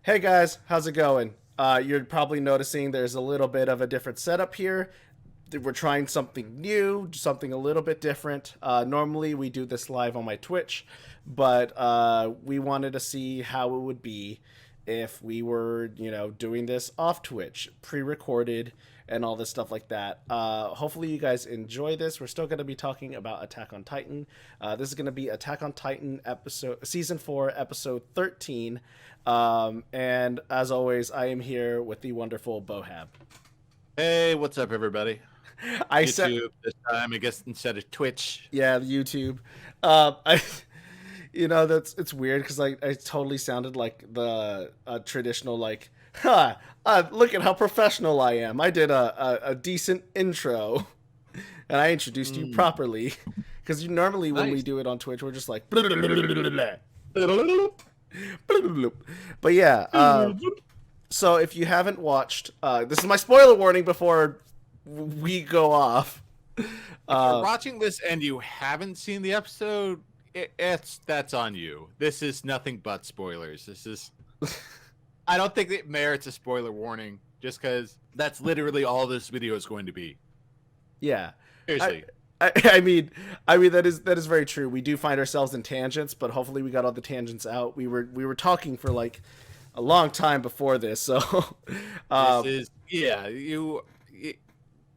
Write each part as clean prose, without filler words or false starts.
Hey guys, how's it going? You're probably noticing there's a little bit of a different setup here. We're trying something new, something a little bit different. Normally we do this live on my Twitch, but we wanted to see how it would be if we were, doing this off Twitch, pre-recorded and all this stuff like that. Hopefully you guys enjoy this. We're still going to be talking about Attack on Titan. This is going to be Attack on Titan season 4, episode 13. And as always, I am here with the wonderful Bohab. Hey, what's up, everybody? I said, YouTube this time, I guess, instead of Twitch. yeah, YouTube. I, it's weird because I totally sounded like the traditional look at how professional I am. I did a decent intro, and I introduced you properly. Because normally when we do it on Twitch, we're just like. But yeah, so if you haven't watched, this is my spoiler warning before we go off. If you're watching this and you haven't seen the episode, that's on you. This is nothing but spoilers. I don't think it merits a spoiler warning, just because that's literally all this video is going to be. Yeah, Seriously. I mean that is very true. We do find ourselves in tangents, but hopefully we got all the tangents out. We were talking for like a long time before this, so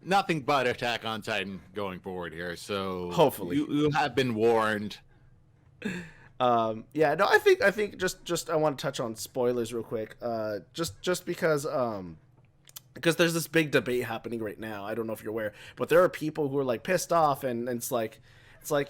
nothing but Attack on Titan going forward here. So hopefully you have been warned. I think just I want to touch on spoilers real quick. Just because there's this big debate happening right now. I don't know if you're aware, but there are people who are like pissed off, and it's like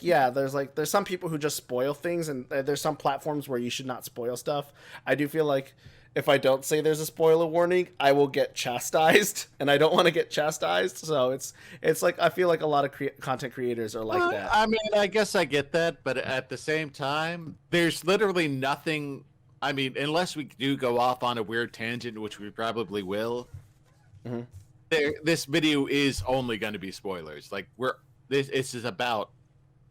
yeah, there's some people who just spoil things, and there's some platforms where you should not spoil stuff. I do feel like if I don't say there's a spoiler warning, I will get chastised, and I don't want to get chastised. So it's like I feel like a lot of content creators are like that. I mean, I guess I get that, but at the same time, there's literally nothing. I mean, unless we do go off on a weird tangent, which we probably will. Mm-hmm. This video is only going to be spoilers. Like this is about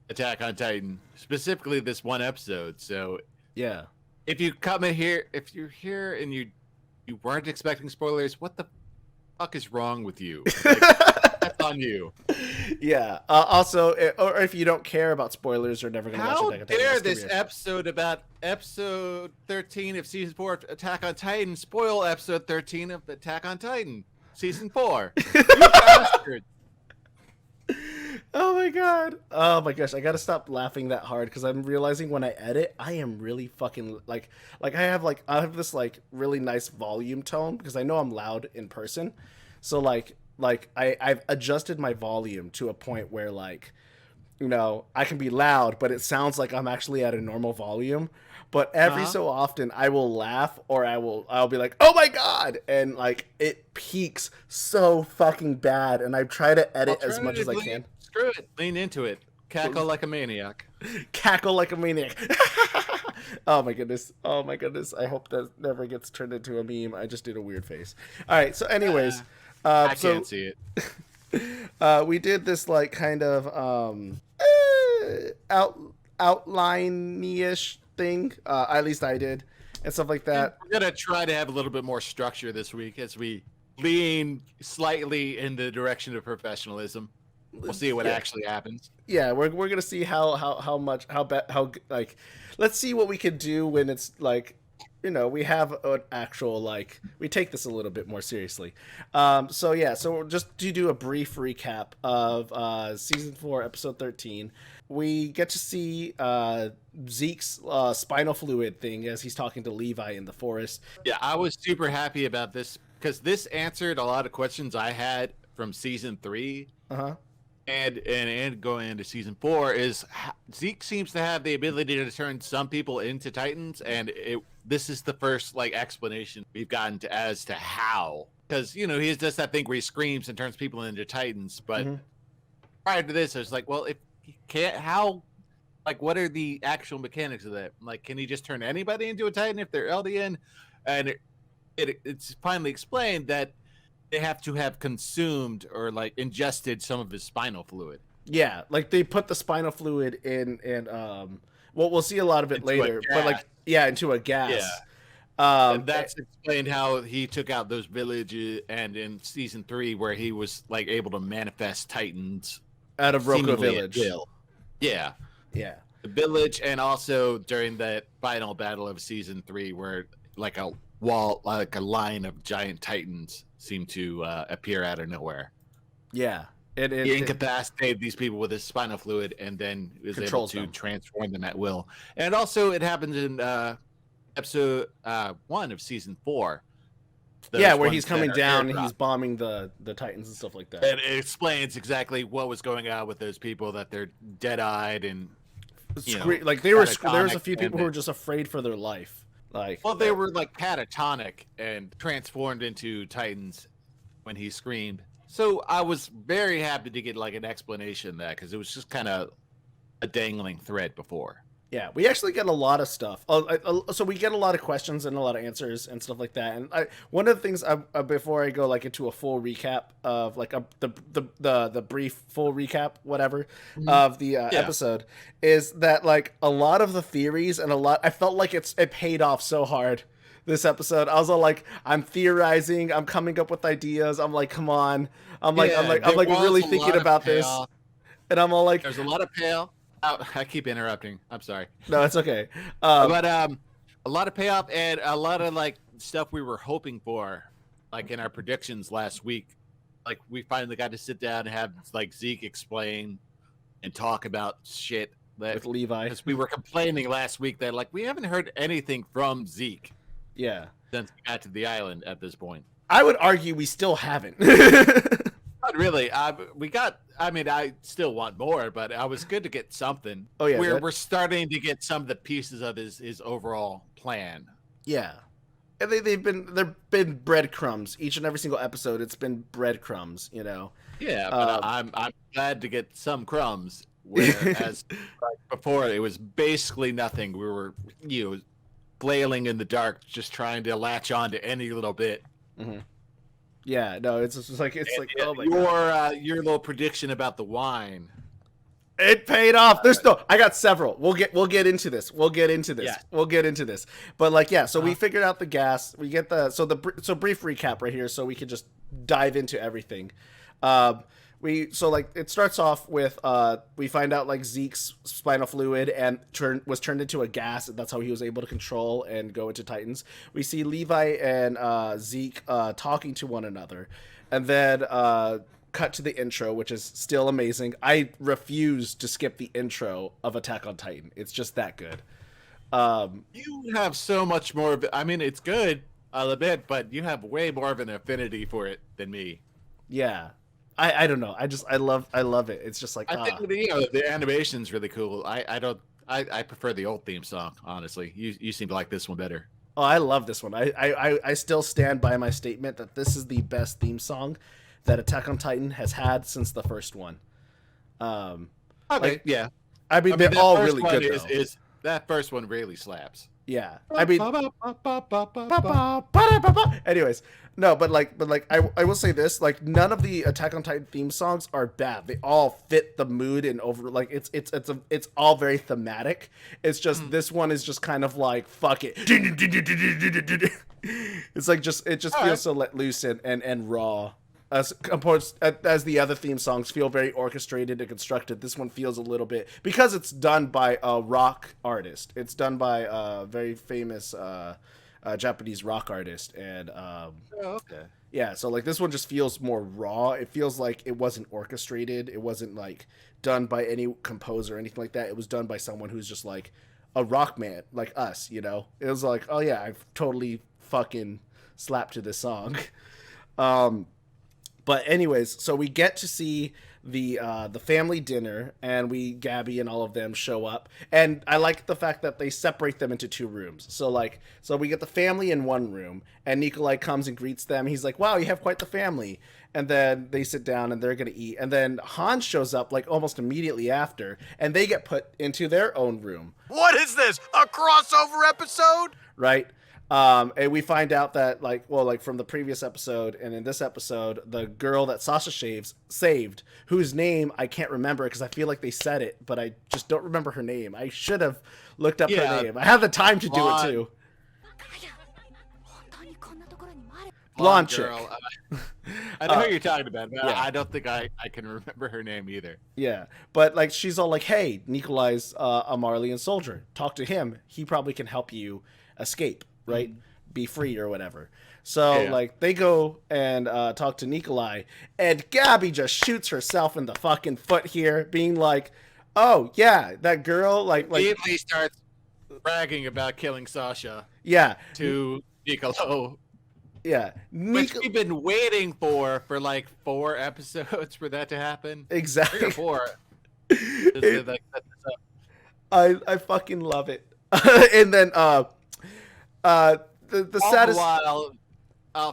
Attack on Titan, specifically this one episode. So yeah, if you come in here, if you're here and you weren't expecting spoilers, what the fuck is wrong with you? Like, that's on you. Yeah. Also, or if you don't care about spoilers, you're never going to watch Attack on Titan. How dare this episode about episode 13 of season 4 of Attack on Titan spoil episode 13 of Attack on Titan season 4? You bastard! Oh my god. Oh my gosh, I gotta stop laughing that hard because I'm realizing when I edit, I am really fucking like I have this like really nice volume tone because I know I'm loud in person. So I've adjusted my volume to a point where I can be loud, but it sounds like I'm actually at a normal volume. But every so often I will laugh or I'll be like, oh my god, and like it peaks so fucking bad, and I try to edit as much as I can. Screw it. Lean into it. Cackle like a maniac. Cackle like a maniac. Oh my goodness. Oh my goodness. I hope that never gets turned into a meme. I just did a weird face. All right. So anyways. I can't see it. We did this like kind of outline-ish thing. At least I did. And stuff like that. We're going to try to have a little bit more structure this week as we lean slightly in the direction of professionalism. We'll see what actually happens. Yeah, we're gonna see how let's see what we can do when it's like, we have an actual we take this a little bit more seriously. So just to do a brief recap of season 4, episode 13, we get to see Zeke's spinal fluid thing as he's talking to Levi in the forest. Yeah, I was super happy about this because this answered a lot of questions I had from season 3. And going into season 4 is Zeke seems to have the ability to turn some people into Titans, and this is the first explanation we've gotten as to how, because he does that thing where he screams and turns people into Titans. But prior to this, I was like, well, if he can't, how? What are the actual mechanics of that? Can he just turn anybody into a Titan if they're Eldian? And it's finally explained that they have to have consumed or ingested some of his spinal fluid. Yeah, they put the spinal fluid in, and we'll see a lot of it later. But into a gas. And that's explained how he took out those villages, and in season 3, where he was like able to manifest Titans out of Roko seemingly at Village. will. Yeah. Yeah. The village, and also during that final battle of season 3, where like a wall, like a line of giant Titans seemed to appear out of nowhere. Yeah. He incapacitated these people with his spinal fluid, and then was able to transform them at will. And also, it happens in episode 1 of season 4. Yeah, where he's coming down and he's bombing the Titans and stuff like that. And it explains exactly what was going on with those people, that they're dead-eyed and like there was a few people who were just afraid for their life. Well, they were like catatonic and transformed into Titans when he screamed. So I was very happy to get like an explanation of that, because it was just kind of a dangling thread before. Yeah, we actually get a lot of stuff. So we get a lot of questions and a lot of answers and stuff like that. And one of the things before I go like into a full recap of like the brief full recap whatever of the episode is that like a lot of the theories and I felt like it paid off so hard this episode. I was all like, I'm theorizing, I'm coming up with ideas. I'm like, come on. I'm like really thinking about this. And I'm all like, there's a lot of payoff. Oh, I keep interrupting. I'm sorry. No, it's okay. But a lot of payoff and a lot of like stuff we were hoping for, like in our predictions last week. Like we finally got to sit down and have like Zeke explain and talk about shit with Levi, because we were complaining last week that like we haven't heard anything from Zeke. Yeah. Since we got to the island at this point. I would argue we still haven't. Not really. I still want more, but I was good to get something. Oh yeah, we're starting to get some of the pieces of his overall plan. Yeah, and they've been breadcrumbs each and every single episode. It's been breadcrumbs, you know. Yeah, but I'm glad to get some crumbs. Whereas like before, it was basically nothing. We were flailing in the dark, just trying to latch on to any little bit. Mm-hmm. Yeah, no, it's like oh my God. Your little prediction about the wine. It paid off. I got several. We'll get into this. Yeah. We'll get into this. But like, yeah, so we figured out the gas. We get so brief recap right here, so we can just dive into everything. It starts off with we find out like Zeke's spinal fluid was turned into a gas, and that's how he was able to control and go into Titans. We see Levi and Zeke talking to one another, and then cut to the intro, which is still amazing. I refuse to skip the intro of Attack on Titan. It's just that good. You have so much more of it. I mean, it's good, I'll admit, but you have way more of an affinity for it than me. Yeah. I don't know. I love it. It's just like I think the animation's really cool. I prefer the old theme song, honestly. You seem to like this one better. Oh, I love this one. I still stand by my statement that this is the best theme song that Attack on Titan has had since the first one. Okay, yeah. I mean they're all really good though. That first one really slaps. Yeah. I mean anyways, no, but I will say this, like none of the Attack on Titan theme songs are bad. They all fit the mood and over like it's all very thematic. It's just this one is just kind of like fuck it. It's like it just feels so let loose and raw. As the other theme songs feel very orchestrated and constructed, this one feels a little bit, because it's done by a rock artist. It's done by a very famous Japanese rock artist, and okay. Yeah, so like this one just feels more raw. It feels like it wasn't orchestrated. It wasn't like done by any composer or anything like that. It was done by someone who's just like a rock man like us, you know. It was like, oh yeah, I've totally fucking slapped to this song. But anyways, so we get to see the family dinner, and Gabby and all of them show up, and I like the fact that they separate them into two rooms. So we get the family in one room, and Nikolai comes and greets them. He's like, "Wow, you have quite the family." And then they sit down and they're gonna eat, and then Hans shows up like almost immediately after, and they get put into their own room. What is this? A crossover episode? Right. And we find out that from the previous episode and in this episode, the girl that Sasha saved, whose name I can't remember because I feel like they said it, but I just don't remember her name. I should have looked up her name. I had the time to do it too. Blonde chick. girl. I know who you're talking about, but yeah. I don't think I can remember her name either. Yeah, but like she's all like, "Hey, Nikolai's a Marleyan soldier. Talk to him. He probably can help you escape, right? Be free or whatever." So like they go and talk to Nikolai, and Gabby just shoots herself in the fucking foot here, being like, "Oh yeah, that girl like immediately starts bragging about killing Sasha." Yeah, to Niccolo. Yeah, which we've been waiting for like 4 episodes for that to happen. Exactly. 3 or 4. I fucking love it. And then the saddest. While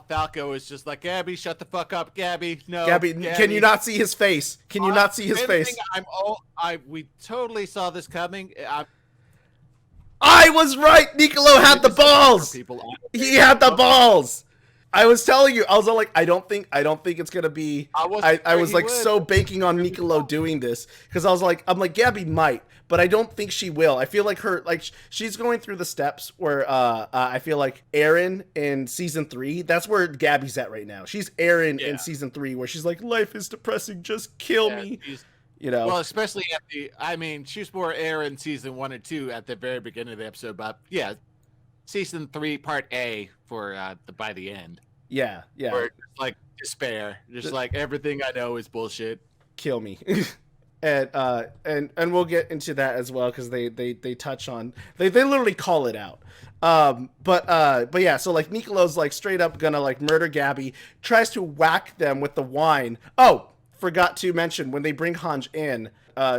Falco is just like, Gabby, shut the fuck up, Gabby. No, Gabby, can you not see his face? Can you not see his face? We totally saw this coming. I was right. Niccolo had the balls. He had the balls. I was telling you, I was all like, I don't think it's gonna be. I was like so banking on Niccolo doing this because I'm like Gabby might, but I don't think she will. I feel like she's going through the steps where I feel like Aaron in season 3. That's where Gabby's at right now. She's Aaron in season 3, where she's like, life is depressing, just kill me. You know. Well, especially she was more Aaron season 1 and 2 at the very beginning of the episode, but yeah. Season 3, part A for by the end. Yeah. Where it's like despair, just like everything I know is bullshit. Kill me, and we'll get into that as well because they touch on they literally call it out. But yeah, so like Niccolo's like straight up gonna like murder Gabby, tries to whack them with the wine. Oh, forgot to mention when they bring Hanj in,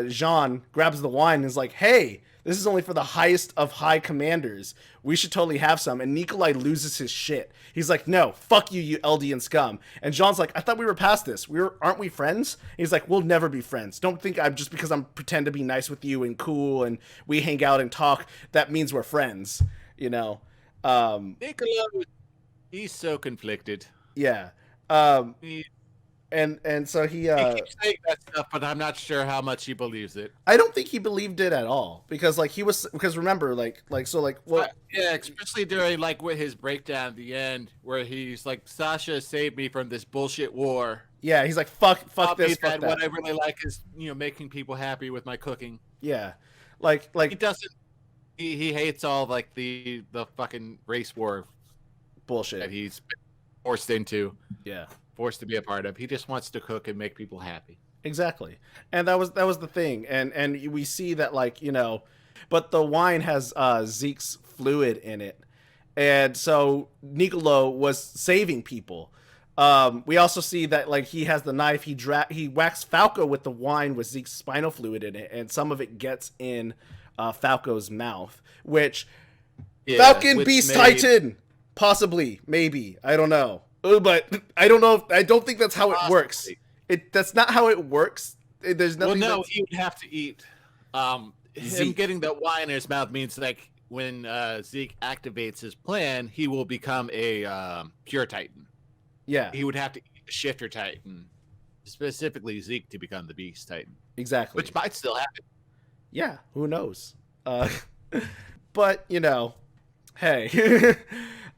Jean grabs the wine and is like, hey. This is only for the highest of high commanders. We should totally have some. And Nikolai loses his shit. He's like, no, fuck you, you Eldian scum. And Jean's like, I thought we were past this. Aren't we friends? And he's like, we'll never be friends. Don't think I'm just because I'm pretend to be nice with you and cool and we hang out and talk. That means we're friends, you know? Nikolai, he's so conflicted. Yeah. And so he keeps saying that stuff, but I'm not sure how much he believes it. I don't think he believed it at all because remember yeah, especially during like with his breakdown at the end where he's like, Sasha saved me from this bullshit war. Yeah, he's like, fuck this, fuck that. What I really like is making people happy with my cooking. Yeah, like he doesn't. He hates all like the fucking race war bullshit that he's been forced into. Yeah. Forced to be a part of. He just wants to cook and make people happy. Exactly. And that was the thing. And we see that but the wine has Zeke's fluid in it. And so Niccolo was saving people. We also see that he has the knife. He whacks Falco with the wine with Zeke's spinal fluid in it, and some of it gets in Falco's mouth, which Falcon Beast Titan, possibly, maybe, I don't know. But I don't know. I don't think that's how it works. That's not how it works. There's nothing. Well, no, he would have to eat. Him getting that wine in his mouth means when Zeke activates his plan, he will become a pure Titan. Yeah, he would have to eat the Shifter Titan, specifically Zeke, to become the Beast Titan. Exactly, which might still happen. Yeah, who knows? But hey.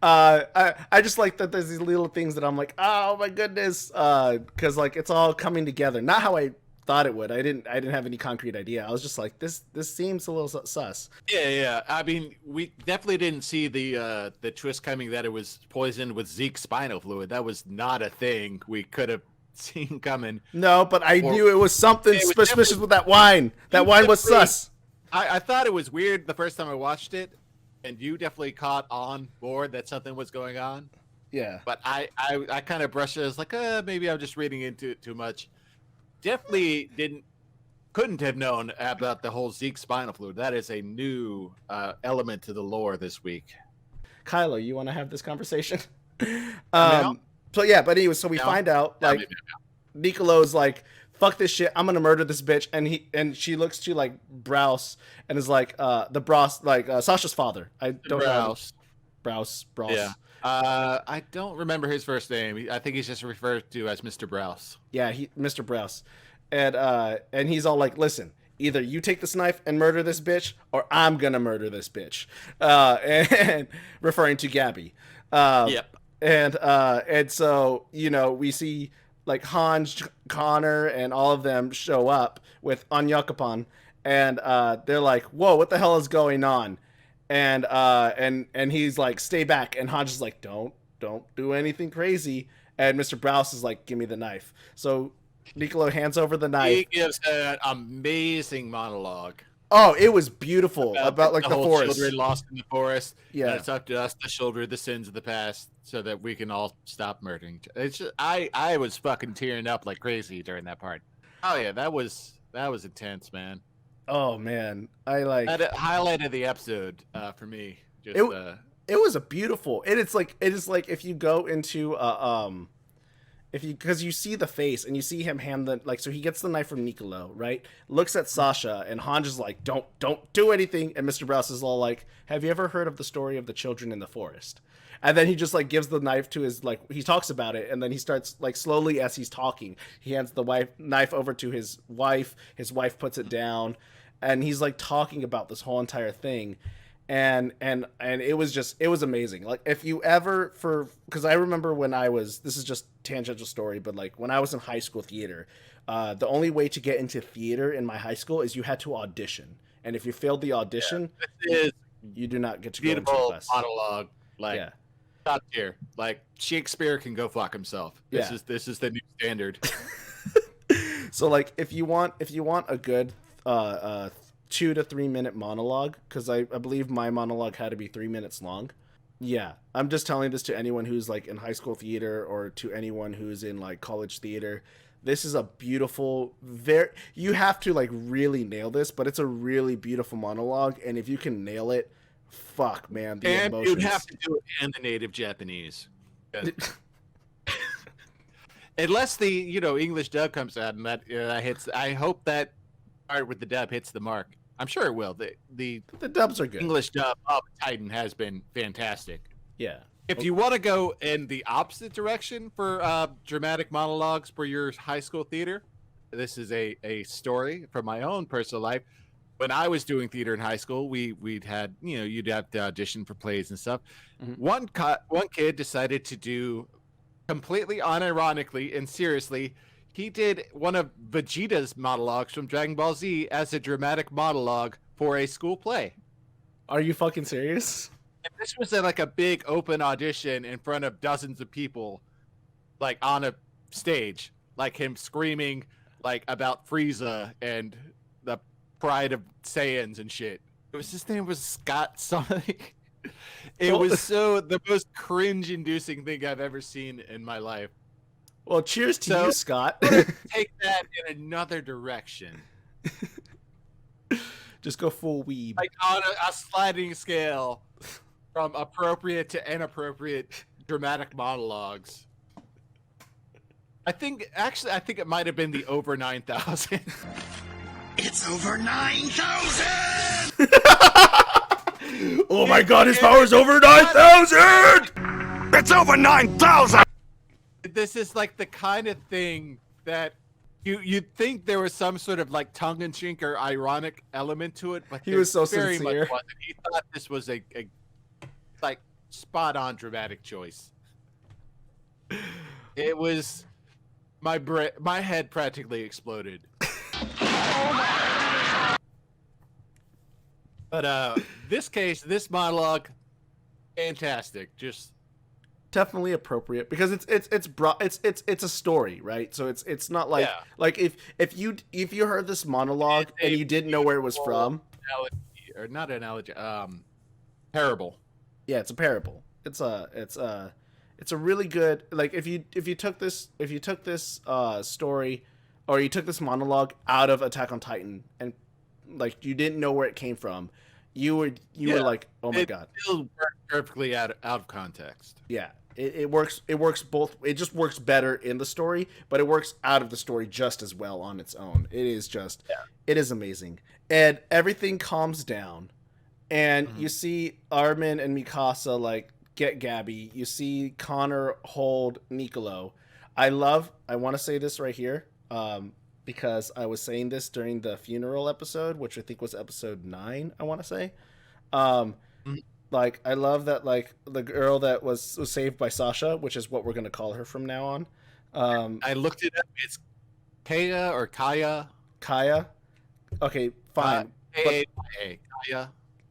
I just like that there's these little things that I'm like, oh my goodness, because it's all coming together. Not how I thought it would. I didn't have any concrete idea. I was just like, this seems a little sus. Yeah. I mean, we definitely didn't see the twist coming that it was poisoned with Zeke's spinal fluid. That was not a thing we could have seen coming. No, but I knew it was something suspicious with that wine. That wine was sus. I thought it was weird the first time I watched it. And you definitely caught on board that something was going on. Yeah. But I kind of brushed it as like, maybe I'm just reading into it too much. Definitely couldn't have known about the whole Zeke spinal fluid. That is a new element to the lore this week. Kylo, you want to have this conversation? So yeah, but anyway, so we find out Niccolo's like, fuck this shit, I'm gonna murder this bitch, and she looks to Browse and is like Sasha's father. I don't know. Browse. Yeah. I don't remember his first name. I think he's just referred to as Mr. Browse. Yeah, Mr. Browse. And he's all like, listen, either you take this knife and murder this bitch, or I'm gonna murder this bitch. And referring to Gabby. Yep. And so, you know, we see like Hans, Connor, and all of them show up with Anyakapan, and they're like, "Whoa, what the hell is going on?" And he's like, "Stay back," and Hans is like, "Don't do anything crazy." And Mr. Browse is like, "Give me the knife." So Niccolo hands over the knife. He gives an amazing monologue. Oh, it was beautiful about like the whole forest. Children lost in the forest. Yeah, and it's up to us to shoulder the sins of the past so that we can all stop murdering. It's just, I was fucking tearing up like crazy during that part. Oh yeah, that was intense, man. Oh man, I like that highlighted the episode for me. Just it was a beautiful. It is like if you go into if you, because you see the face and you see him hand the, like, so he gets the knife from Niccolo, right? Looks at Sasha, and Hans is like, don't do anything. And Mr. Browse is all like, have you ever heard of the story of the children in the forest? And then he just like gives the knife to his, like, he talks about it, and then he starts like slowly as he's talking, he hands the knife over to his wife. His wife puts it down, and he's like talking about this whole entire thing. And it was amazing. Like, if you ever, because I remember when I was, this is just tangential story, but like when I was in high school theater, the only way to get into theater in my high school is you had to audition, and if you failed the audition, you do not get to go into class. Monologue, like top tier. Like Shakespeare can go fuck himself. This is the new standard. So like if you want a good 2 to 3 minute monologue, because I believe my monologue had to be 3 minutes long. Yeah, I'm just telling this to anyone who's like in high school theater, or to anyone who's in like college theater. This is a beautiful, you have to like really nail this, but it's a really beautiful monologue, and if you can nail it, fuck man, the emotions. You'd have to do it in the native Japanese. Unless the English dub comes out and that hits. I hope that part with the dub hits the mark. I'm sure it will. The dubs are good. English dub of Titan has been fantastic. Yeah. If you want to go in the opposite direction for dramatic monologues for your high school theater, this is a story from my own personal life. When I was doing theater in high school, we'd had, you'd have to audition for plays and stuff. Mm-hmm. One kid decided to do, completely unironically and seriously, he did one of Vegeta's monologues from Dragon Ball Z as a dramatic monologue for a school play. Are you fucking serious? And this was like a big open audition in front of dozens of people, like on a stage, like him screaming like about Frieza and the pride of Saiyans and shit. His name was Scott something. It was so the most cringe-inducing thing I've ever seen in my life. Well, cheers to you, Scott. Take that in another direction. Just go full weeb. Like on a sliding scale from appropriate to inappropriate dramatic monologues. I think it might have been the over 9,000. It's over 9,000! Oh my god, his power's over 9,000! It's over 9,000! This is like the kind of thing that you'd think there was some sort of like tongue-in-cheek or ironic element to it, but he was so very sincere. Much wasn't. He thought this was a like spot-on dramatic choice. It was my head practically exploded. But this monologue, fantastic. Just definitely appropriate, because it's a story, right? So it's not like like if you heard this monologue and you didn't know where it was from, or not analogy, parable. Yeah, it's a parable. It's a really good, like, if you took this story, or you took this monologue out of Attack on Titan and like you didn't know where it came from, you were like, oh my god. It still worked perfectly out of context. Yeah. It works both. It just works better in the story, but it works out of the story just as well on its own. It is just it is amazing. And everything calms down, and you see Armin and Mikasa like get Gabby. You see Connor hold Niccolo. I want to say this right here, because I was saying this during the funeral episode, which I think was episode 9, I want to say. Like, I love that, like, the girl that was saved by Sasha, which is what we're going to call her from now on. I looked it up. It's Kaya or Kaya. Kaya. Okay, fine. But Kaya or Kaya.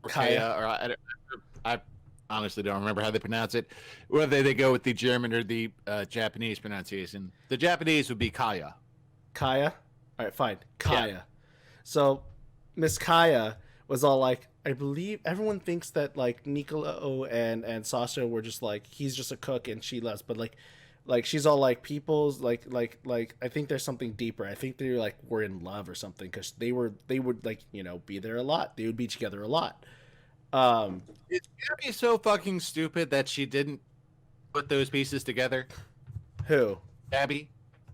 Kaya, or I honestly don't remember how they pronounce it. Whether they go with the German or the Japanese pronunciation. The Japanese would be Kaya. Kaya? All right, fine. Kaya. Yeah. So, Miss Kaya was all like, I believe everyone thinks that, like, Nicolo and Sasha were just like, he's just a cook and she left. But, like she's all like, people's, like, I think there's something deeper. I think they're, like, were in love or something, because they would, like, you know, be there a lot. They would be together a lot. It's gonna be so fucking stupid that she didn't put those pieces together. Who? Abby?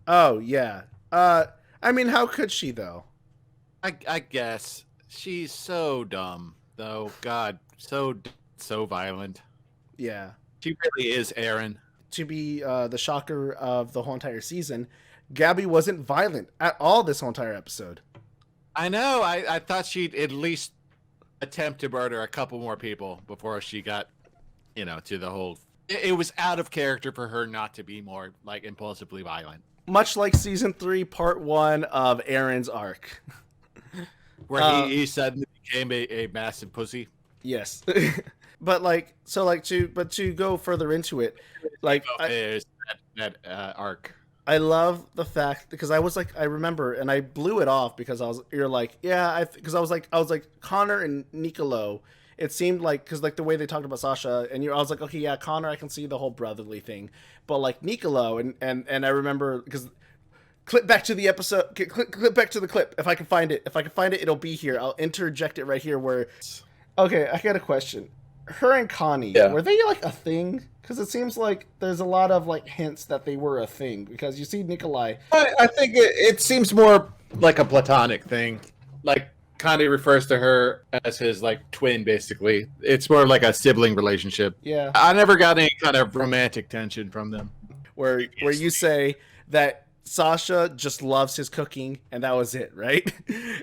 Oh, yeah. I mean, how could she, though? I guess. She's so dumb, though. God, so violent. Yeah. She really is Aaron. To be the shocker of the whole entire season, Gabby wasn't violent at all this whole entire episode. I know. I thought she'd at least attempt to murder a couple more people before she got, you know, to the whole... It was out of character for her not to be more, like, impulsively violent. Much like season 3, part 1 of Aaron's arc. Where he suddenly became a massive pussy. Yes. But, like, so, like, to go further into it, like, that arc. I love the fact, because I was like, I remember, and I blew it off because you're like, yeah, because I was like, Connor and Nicolo. It seemed like, because, like, the way they talked about Sasha, and I was like, okay, yeah, Connor, I can see the whole brotherly thing, but, like, Nicolo, and I remember, because clip back to the episode, clip back to the clip, if I can find it, it'll be here. I'll interject it right here where, okay, I got a question. Her and Connie, were they, like, a thing? Because it seems like there's a lot of, like, hints that they were a thing, because you see Nikolai. I think it seems more like a platonic thing. Like, Connie refers to her as his, like, twin, basically. It's more like a sibling relationship. Yeah. I never got any kind of romantic tension from them. Where you say that Sasha just loves his cooking, and that was it, right?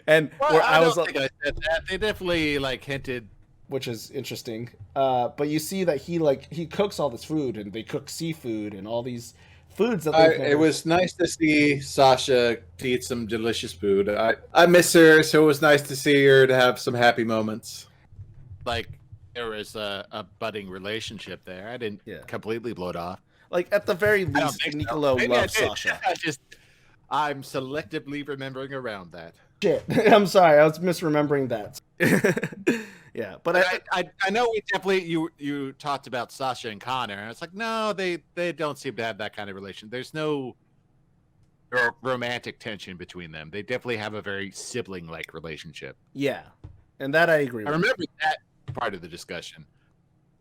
And well, I don't think I said that. They definitely, like, hinted, which is interesting. But you see that he cooks all this food, and they cook seafood and all these foods that it was nice to see Sasha eat some delicious food. I miss her, so it was nice to see her to have some happy moments. Like, there was a budding relationship there. I didn't completely blow it off. Like, at the very least, Nicolo loves Sasha. I'm selectively remembering around that. Shit. I'm sorry, I was misremembering that. Yeah, but I know we definitely you talked about Sasha and Connor, and it's like, no, they don't seem to have that kind of relation. There's no romantic tension between them. They definitely have a very sibling-like relationship. Yeah, and that I agree with. I remember that part of the discussion,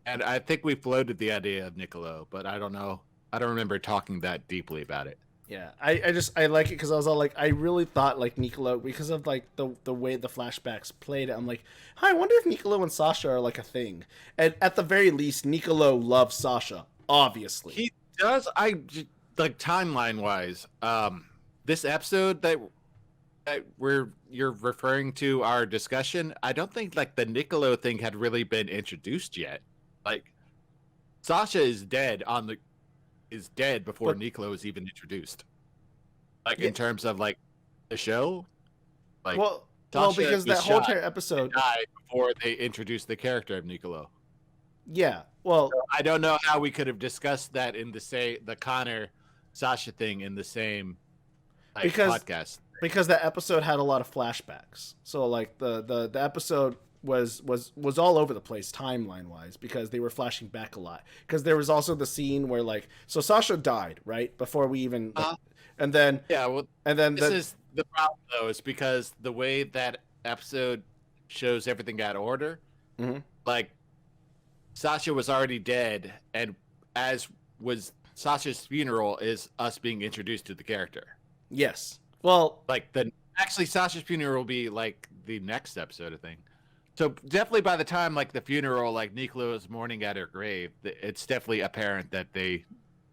and I think we floated the idea of Nicolo, but I don't know. I don't remember talking that deeply about it. Yeah, I like it because I was all like, I really thought, like, Nicolo, because of, like, the way the flashbacks played it, I'm like, I wonder if Nicolo and Sasha are, like, a thing. And at the very least, Nicolo loves Sasha, obviously. He does. Like, timeline wise, this episode that you're referring to our discussion, I don't think, like, the Nicolo thing had really been introduced yet. Like, Sasha is dead before Nicolo is even introduced. Like, in terms of, like, the show. Like, well, because that whole entire episode died before they introduced the character of Nicolo. Yeah, well, so I don't know how we could have discussed that in the Connor Sasha thing in the same podcast. Because that episode had a lot of flashbacks. So, like, the episode was all over the place timeline wise, because they were flashing back a lot, because there was also the scene where, like, so Sasha died right before we even and then this is the problem, though, is because the way that episode shows everything out of order, like, Sasha was already dead, and as was Sasha's funeral is us being introduced to the character. Yes, well, like, actually Sasha's funeral will be, like, the next episode, I think. So definitely by the time, like, the funeral, like, Nicolo is mourning at her grave, it's definitely apparent that they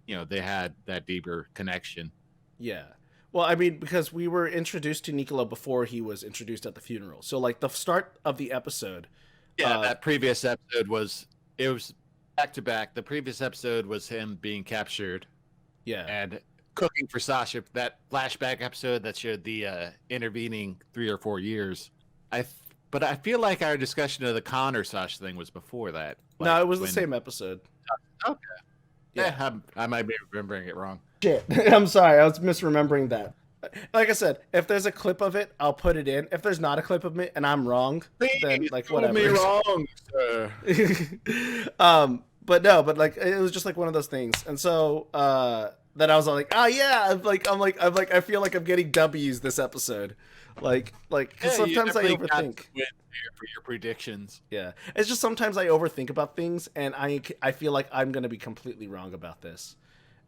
had that deeper connection. Yeah. Well, I mean, because we were introduced to Nicolo before he was introduced at the funeral. So, like, the start of the episode. Yeah, that previous episode was it was back to back. The previous episode was him being captured. Yeah. And cooking for Sasha. That flashback episode that showed the intervening 3 or 4 years. But I feel like our discussion of the Connor Sasha thing was before that. Like, no, it was the same episode. Okay. Yeah, I might be remembering it wrong. Shit. I'm sorry. I was misremembering that. Like I said, if there's a clip of it, I'll put it in. If there's not a clip of it and I'm wrong, then like whatever. Me wrong, sir. But no, but like it was just like one of those things. And so that I was like, oh yeah, I feel like I'm getting W's this episode. Like cause sometimes I overthink. For your predictions. Yeah. It's just sometimes I overthink about things and I feel like I'm going to be completely wrong about this.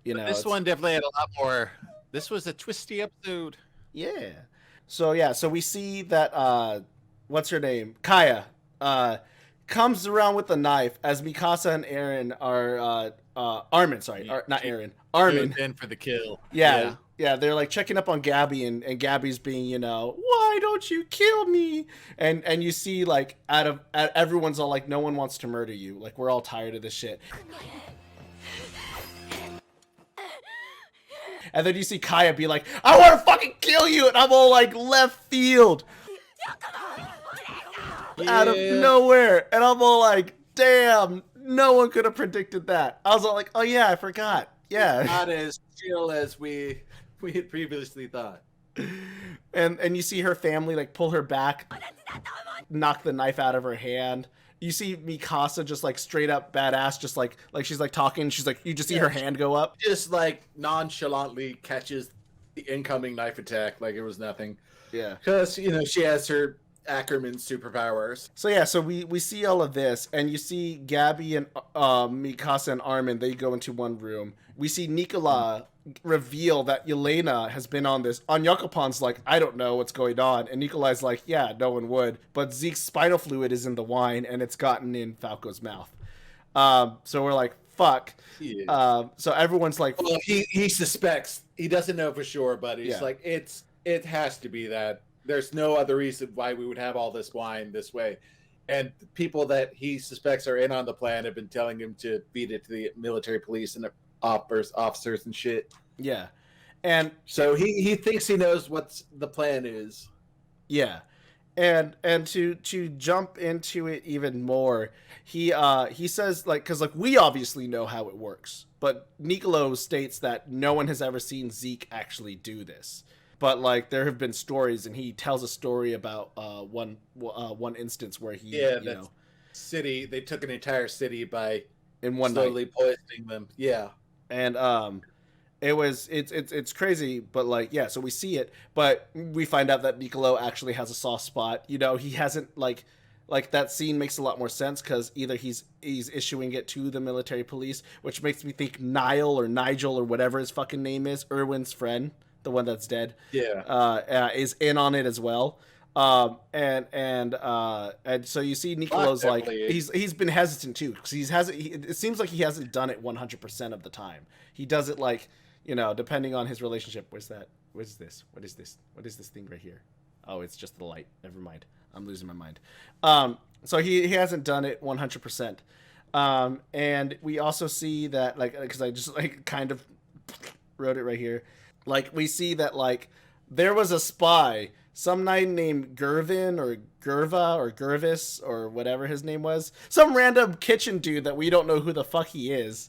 You know. This one definitely had a lot more. This was a twisty episode. Yeah. So we see that what's her name? Kaya comes around with a knife as Mikasa and Aaron are Armin, sorry, not Aaron. Armin in for the kill. Yeah, they're like checking up on Gabby and Gabby's being, you know, why don't you kill me? And you see like everyone's all like, no one wants to murder you. Like we're all tired of this shit. And then you see Kaya be like, I want to fucking kill you. And I'm all like left field. Out of nowhere. And I'm all like, damn, no one could have predicted that. I was all like, oh yeah, I forgot. Yeah. Not as chill as we had previously thought. And you see her family like pull her back, knock the knife out of her hand. You see Mikasa just like straight up badass, just like she's like talking. She's like, you just see her hand go up. Just like nonchalantly catches the incoming knife attack like it was nothing. Yeah. Because, you know, she has her Ackerman superpowers. So yeah, so we see all of this, and you see Gabby and Mikasa and Armin, they go into one room. We see Nicola reveal that Yelena has been on this. Onyakopon's like, I don't know what's going on. And Nikolai's like, yeah, no one would. But Zeke's spinal fluid is in the wine, and it's gotten in Falco's mouth. So we're like, fuck. So everyone's like... Well, he suspects. He doesn't know for sure, but he's like, it has to be that. There's no other reason why we would have all this wine this way. And the people that he suspects are in on the plan have been telling him to feed it to the military police and the officers and shit. Yeah. And so he thinks he knows what the plan is. Yeah. And to jump into it even more, he says, like, because like we obviously know how it works, but Nicolo states that no one has ever seen Zeke actually do this. But like there have been stories, and he tells a story about one instance where he city, they took an entire city by in one slowly night poisoning them. Yeah. And it's crazy, but like yeah, so we see it, but we find out that Nicolo actually has a soft spot. You know, he hasn't like that scene makes a lot more sense because either he's issuing it to the military police, which makes me think Niall or Nigel or whatever his fucking name is, Erwin's friend, the one that's dead, is in on it as well. And so you see Nicolo's like he's been hesitant too because it seems like he hasn't done it 100% of the time. He does it like, you know, depending on his relationship. What is this thing right here? Oh, it's just the light. Never mind. I'm losing my mind. So he hasn't done it 100%. And we also see that like, because I just like kind of wrote it right here. Like we see that like there was a spy, some guy named Gervin or Gerva or Gervis or whatever his name was, some random kitchen dude that we don't know who the fuck he is,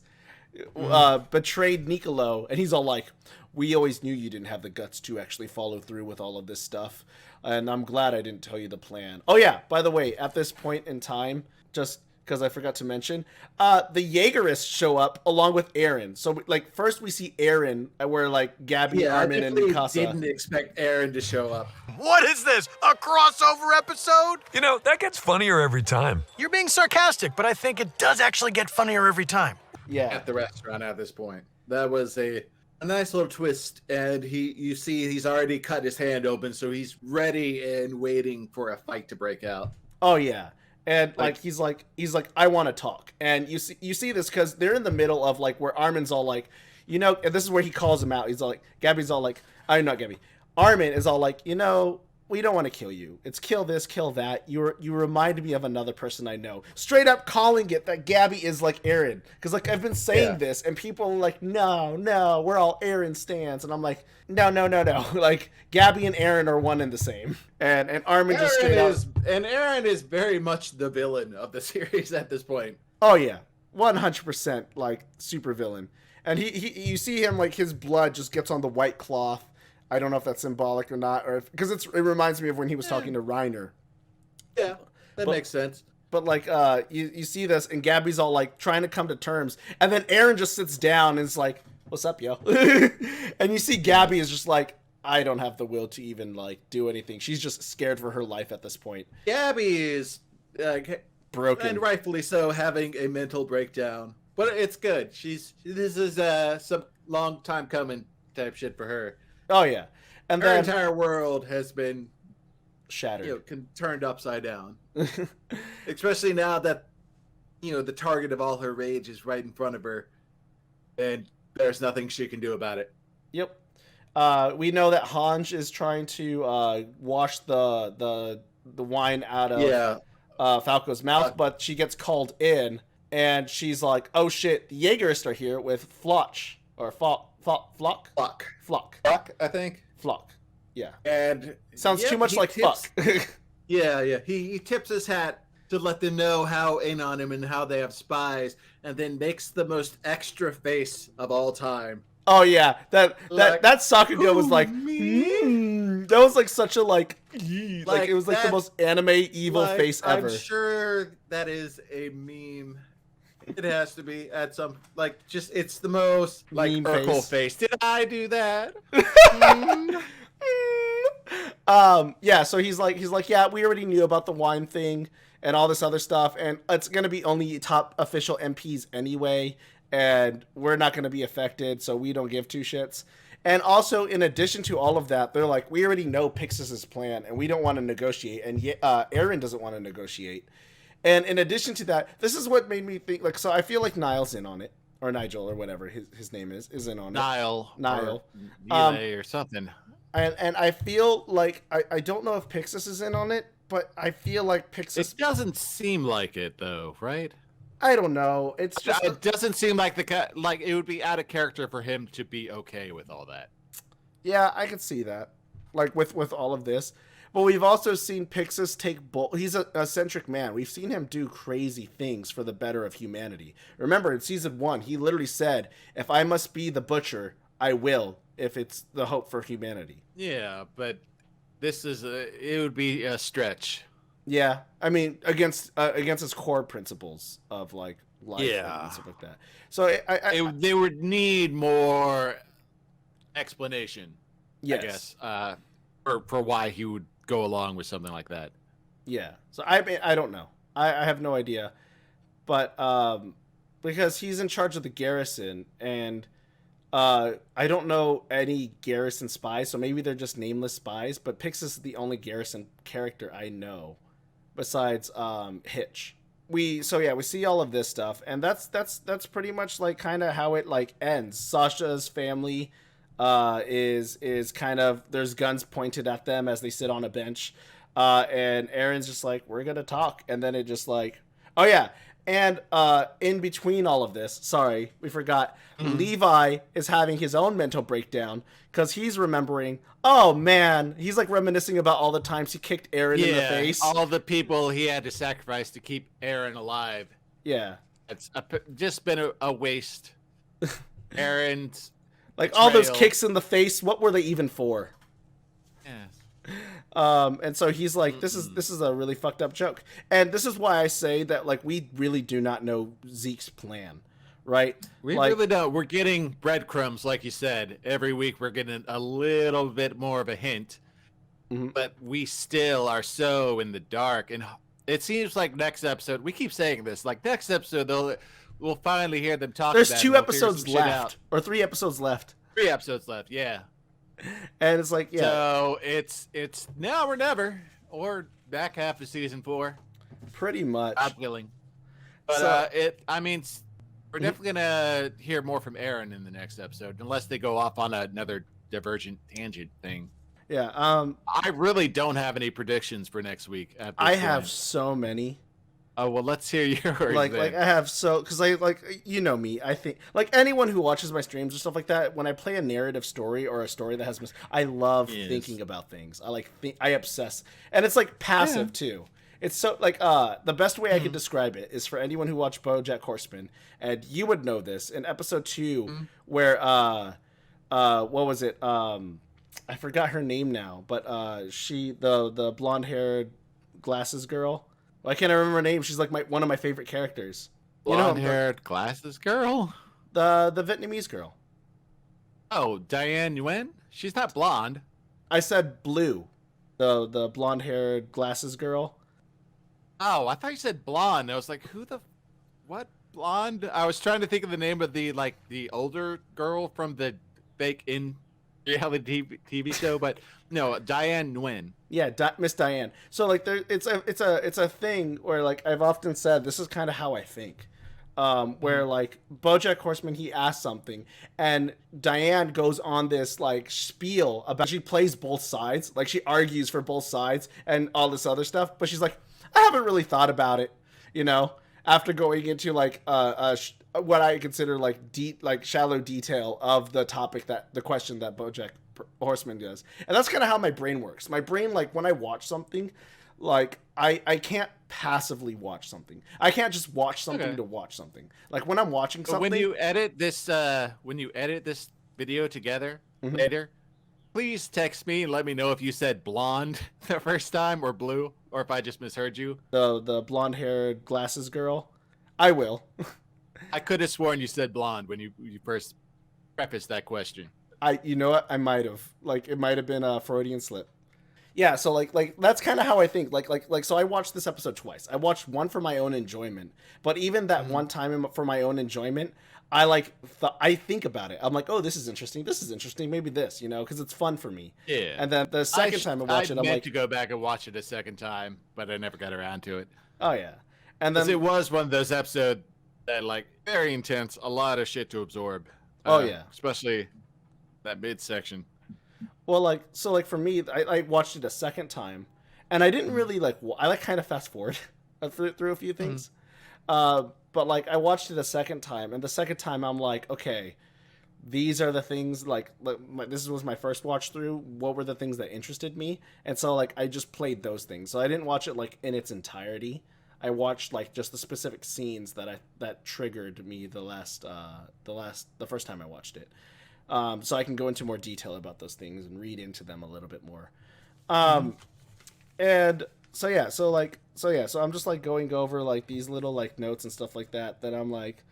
betrayed Nicolo, and he's all like, we always knew you didn't have the guts to actually follow through with all of this stuff, and I'm glad I didn't tell you the plan. Oh yeah, by the way, at this point in time, just because I forgot to mention, the Jaegerists show up along with Aaron. So like first we see Aaron, where like Gabby, Armin, and Mikasa. Didn't expect Aaron to show up. What is this? A crossover episode? You know, that gets funnier every time. You're being sarcastic, but I think it does actually get funnier every time. Yeah. At the restaurant at this point. That was a nice little twist, and you see he's already cut his hand open, so he's ready and waiting for a fight to break out. Oh yeah. And like he's like I want to talk. And you see this because they're in the middle of like where Armin's all like, you know, and this is where he calls him out. He's all like, Gabby's all like, I'm not Gabby. Armin is all like, you know, we don't want to kill you. It's kill this, kill that. You remind me of another person I know. Straight up calling it that Gabby is like Aaron. Because like I've been saying this, and people are like, no, we're all Aaron stans. And I'm like, no. Like Gabby and Aaron are one and the same. And Armin just straight out. And Aaron is very much the villain of the series at this point. Oh yeah, 100% like super villain. And you see him like his blood just gets on the white cloth. I don't know if that's symbolic or not, or because it reminds me of when he was talking to Reiner. Yeah, that makes sense. But like, you see this, and Gabby's all like trying to come to terms, and then Aaron just sits down and is like, "What's up, yo?" And you see Gabby is just like, "I don't have the will to even like do anything." She's just scared for her life at this point. Gabby is broken, and rightfully so, having a mental breakdown. But it's good. This is some long time coming type shit for her. Oh yeah, and her then entire world has been shattered, turned upside down. Especially now that the target of all her rage is right in front of her, and there's nothing she can do about it. Yep. We know that Hanj is trying to wash the wine out of Falco's mouth, but she gets called in, and she's like, "Oh shit, the Jaegerists are here with Flock, or Flock, I think. Flock. Yeah. And sounds too much like fuck. Yeah. He tips his hat to let them know how in on him and how they have spies, and then makes the most extra face of all time. Oh yeah, that Sakuga was like, that was like such a like it was like the most anime evil face ever. I'm sure that is a meme. It has to be at some it's the most like Urkel face. Did I do that? Yeah, so he's like, yeah, we already knew about the wine thing and all this other stuff, and it's gonna be only top official MPs anyway, and we're not gonna be affected, so we don't give two shits. And also, in addition to all of that, they're like, we already know Pixis's plan, and we don't want to negotiate, and Aaron doesn't want to negotiate. And in addition to that, this is what made me think, like, so I feel like Niall's in on it, or Nigel, or whatever his name is in on it. Niall. Or something. And I feel like, I don't know if Pixis is in on it, but I feel like Pixis... It doesn't seem like it, though, right? I don't know. It's just... It doesn't seem like it would be out of character for him to be okay with all that. Yeah, I could see that. Like, with all of this. But we've also seen Pixis take he's a eccentric man. We've seen him do crazy things for the better of humanity. Remember, in season 1, he literally said, if I must be the butcher, I will, if it's the hope for humanity. Yeah, but it would be a stretch. Yeah, I mean, against his core principles of, like, life and stuff like that. So they would need more explanation, yes. I guess, for why he would go along with something like that. Yeah. So I don't know. I have no idea. But because he's in charge of the garrison, and I don't know any garrison spies, so maybe they're just nameless spies, but Pixis is the only garrison character I know besides Hitch. We see all of this stuff, and that's pretty much like kind of how it like ends. Sasha's family is kind of, there's guns pointed at them as they sit on a bench, and Aaron's just like, we're gonna talk, and then it just like, oh yeah, and in between all of this, sorry, we forgot, Levi is having his own mental breakdown because he's remembering, oh man, he's like reminiscing about all the times he kicked Aaron in the face, all the people he had to sacrifice to keep Aaron alive. Yeah, it's just been a waste. Aaron's like betrayal. All those kicks in the face, what were they even for? Yes. And so he's like, this is a really fucked up joke. And this is why I say that, like, we really do not know Zeke's plan, right? We really don't. We're getting breadcrumbs, like you said. Every week we're getting a little bit more of a hint, but we still are so in the dark. And it seems like next episode, we keep saying this, like next episode, we'll finally hear them talk. There's 2 episodes left, or 3 episodes left. 3 episodes left, yeah. And it's like, yeah. So it's now or never, or back half of season 4. Pretty much. I'm willing. But we're definitely gonna hear more from Aaron in the next episode, unless they go off on another divergent tangent thing. Yeah. I really don't have any predictions for next week. At this I have point. so many. Oh well, let's hear yours. Like then. I have so because I like you know me. I think like anyone who watches my streams and stuff like that. When I play a narrative story or a story that has, I love Yes. thinking about things. I obsess, and it's like passive too. It's so like the best way I could describe it is for anyone who watched BoJack Horseman, and you would know this in episode 2 where what was it I forgot her name now, but she the blonde haired glasses girl. Why can't I remember her name? She's like one of my favorite characters. Blonde-haired glasses girl. The Vietnamese girl. Oh, Diane Nguyen. She's not blonde. I said blue. The blonde haired glasses girl. Oh, I thought you said blonde. I was like, who the, what blonde? I was trying to think of the name of the older girl from the fake in reality TV show, but no, Diane Nguyen. Yeah, Miss Diane. So like it's a thing where like I've often said this is kind of how I think. Where like BoJack Horseman, he asks something, and Diane goes on this like spiel about she plays both sides, like she argues for both sides and all this other stuff, but she's like, I haven't really thought about it, after going into like what I consider like deep, like shallow detail of the topic the question that BoJack Horseman does, and that's kind of how my brain works. My brain, like when I watch something, like I can't passively watch something. I can't just watch something to watch something. Like when I'm watching something. When you edit this video together later, please text me and let me know if you said blonde the first time or blue, or if I just misheard you. The blonde haired glasses girl. I will. I could have sworn you said blonde when you first prefaced that question. You know what? I might have. Like it might have been a Freudian slip. Yeah, so like that's kind of how I think. Like so I watched this episode twice. I watched one for my own enjoyment, but even that one time for my own enjoyment, I think about it. I'm like, oh, this is interesting. This is interesting. Maybe this, because it's fun for me. Yeah. And then the second time I watch it, I'm like, to go back and watch it a second time, but I never got around to it. Oh yeah. And then it was one of those episodes that like very intense, a lot of shit to absorb. Oh yeah. Especially that midsection. Well, like for me, I watched it a second time, and I didn't really I kind of fast forward through a few things, but like I watched it a second time, and the second time I'm like, okay, these are the things this was my first watch through. What were the things that interested me? And so like I just played those things. So I didn't watch it like in its entirety. I watched like just the specific scenes that triggered me the first time I watched it. So I can go into more detail about those things and read into them a little bit more. And so yeah, so I'm just like going over like these little like notes and stuff like that I'm like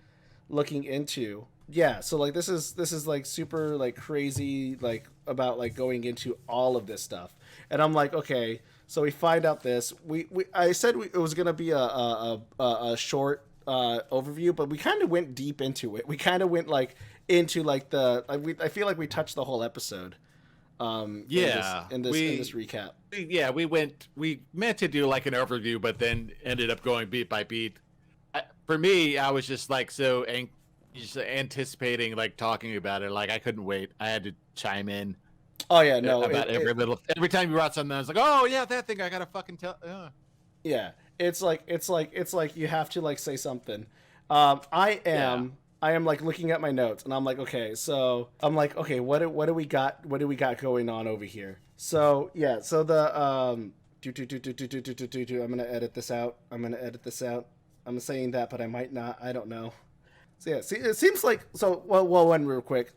looking into. Yeah, so like this is like super like crazy like about like going into all of this stuff. And I'm like, okay, so we find out this. I said it was gonna be a short overview, but we kind of went deep into it. We kind of went like into like I feel like we touched the whole episode. In this recap. Yeah, we meant to do like an overview, but then ended up going beat by beat. For me, I was just like just anticipating like talking about it. Like I couldn't wait. I had to chime in. Oh yeah, no. About every time you brought something, I was like, oh yeah, that thing I gotta fucking tell. Yeah, it's like you have to like say something. I am like looking at my notes, and I'm like, okay, what do we got? What do we got going on over here? So yeah, so the I'm gonna edit this out. I'm saying that, but I might not. I don't know. So yeah, see, it seems like one real quick.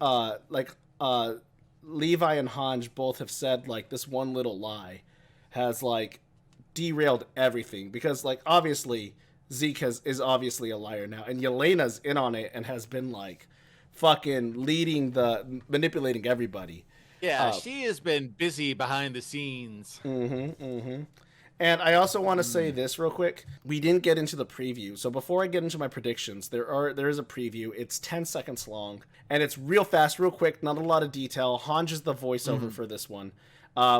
Levi and Hanj both have said like this one little lie has like derailed everything, because like obviously Zeke is obviously a liar now, and Yelena's in on it and has been like fucking manipulating everybody. Yeah, she has been busy behind the scenes. And I also want to say this real quick. We didn't get into the preview, so before I get into my predictions, there is a preview. It's 10 seconds long, and it's real fast, real quick, not a lot of detail. Hanj is the voiceover for this one.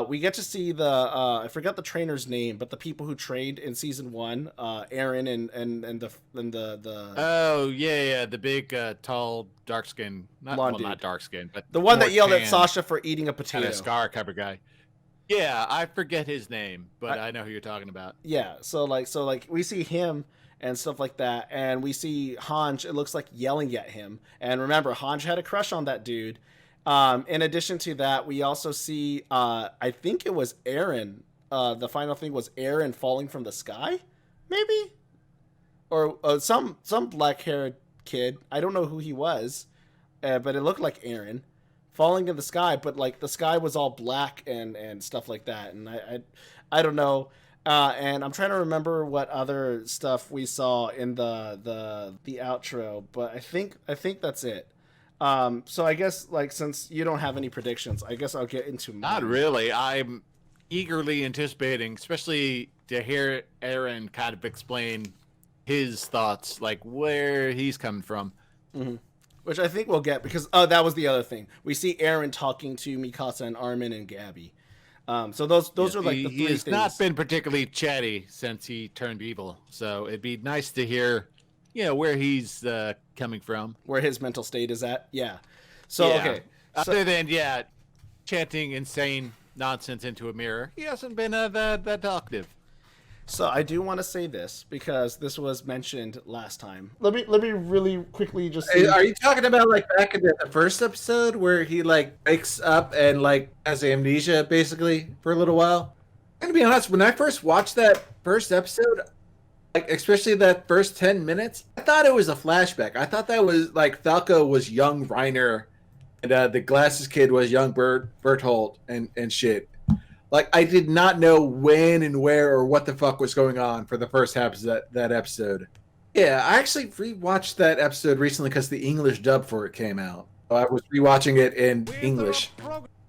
We get to see I forgot the trainer's name, but the people who trained in season 1, Aaron and the oh yeah, the big tall dark skin, not dark skin, but the one that yelled tan, at Sasha for eating a potato. and a scar cover guy. Yeah, I forget his name, but I know who you're talking about. Yeah, so like we see him and stuff like that, and we see Hanj. It looks like yelling at him, and remember, Hanj had a crush on that dude. In addition to that, we also see I think it was Aaron. The final thing was Aaron falling from the sky, maybe, or some black haired kid. I don't know who he was, but it looked like Aaron falling in the sky. But like the sky was all black and stuff like that, and I don't know. And I'm trying to remember what other stuff we saw in the outro, but I think that's it. So I guess like since you don't have any predictions, I guess I'll get into mine. Not really. I'm eagerly anticipating, especially to hear Aaron kind of explain his thoughts, like where he's coming from. Mm-hmm. Which I think we'll get because that was the other thing. We see Aaron talking to Mikasa and Armin and Gabby. So those are like the three he has things. not been particularly chatty since he turned evil, so it'd be nice to hear, where he's coming from, where his mental state is at. Yeah. So yeah. okay. Other than chanting insane nonsense into a mirror, he hasn't been that talkative. So I do want to say this because this was mentioned last time. Let me really quickly just see. Are you talking about like back in the first episode where he like wakes up and like has amnesia basically for a little while? I'm gonna be honest, when I first watched that first episode, like especially that first 10 minutes, I thought it was a flashback. I thought that was like Falco was young Reiner and the glasses kid was young Berthold and shit. Like, I did not know when and where or what the fuck was going on for the first half of that episode. Yeah, I actually rewatched that episode recently because the English dub for it came out. I was rewatching it in English.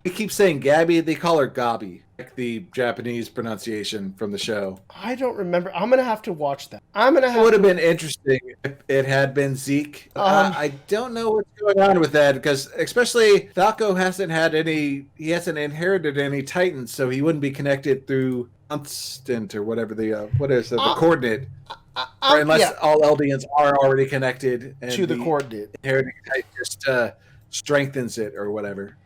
They keep saying Gabby, they call her Gabi, like the Japanese pronunciation from the show. I don't remember. I'm going to have to watch that. It would have been interesting if it had been Zeke. I don't know what's going on with that because especially Falco hasn't inherited any Titans, so he wouldn't be connected through constant or whatever the coordinate. Unless all Eldians are already connected and to the coordinate. Inheriting Titan just strengthens it or whatever.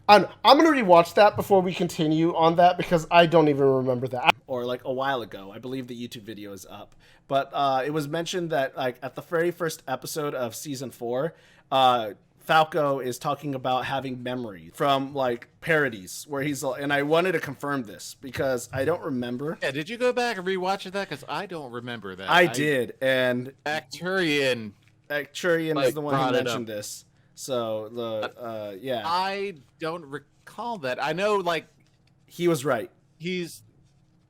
I'm going to rewatch that before we continue on that because I don't even remember that. Or like a while ago, I believe the YouTube video is up. But it was mentioned that like at the very first episode of season 4, Falco is talking about having memories from like parodies where he's, and I wanted to confirm this because I don't remember. Yeah, did you go back and rewatch that? Because I don't remember that. I did, and Acturian is the one who mentioned this. So yeah, I don't recall that. I know like he was right. He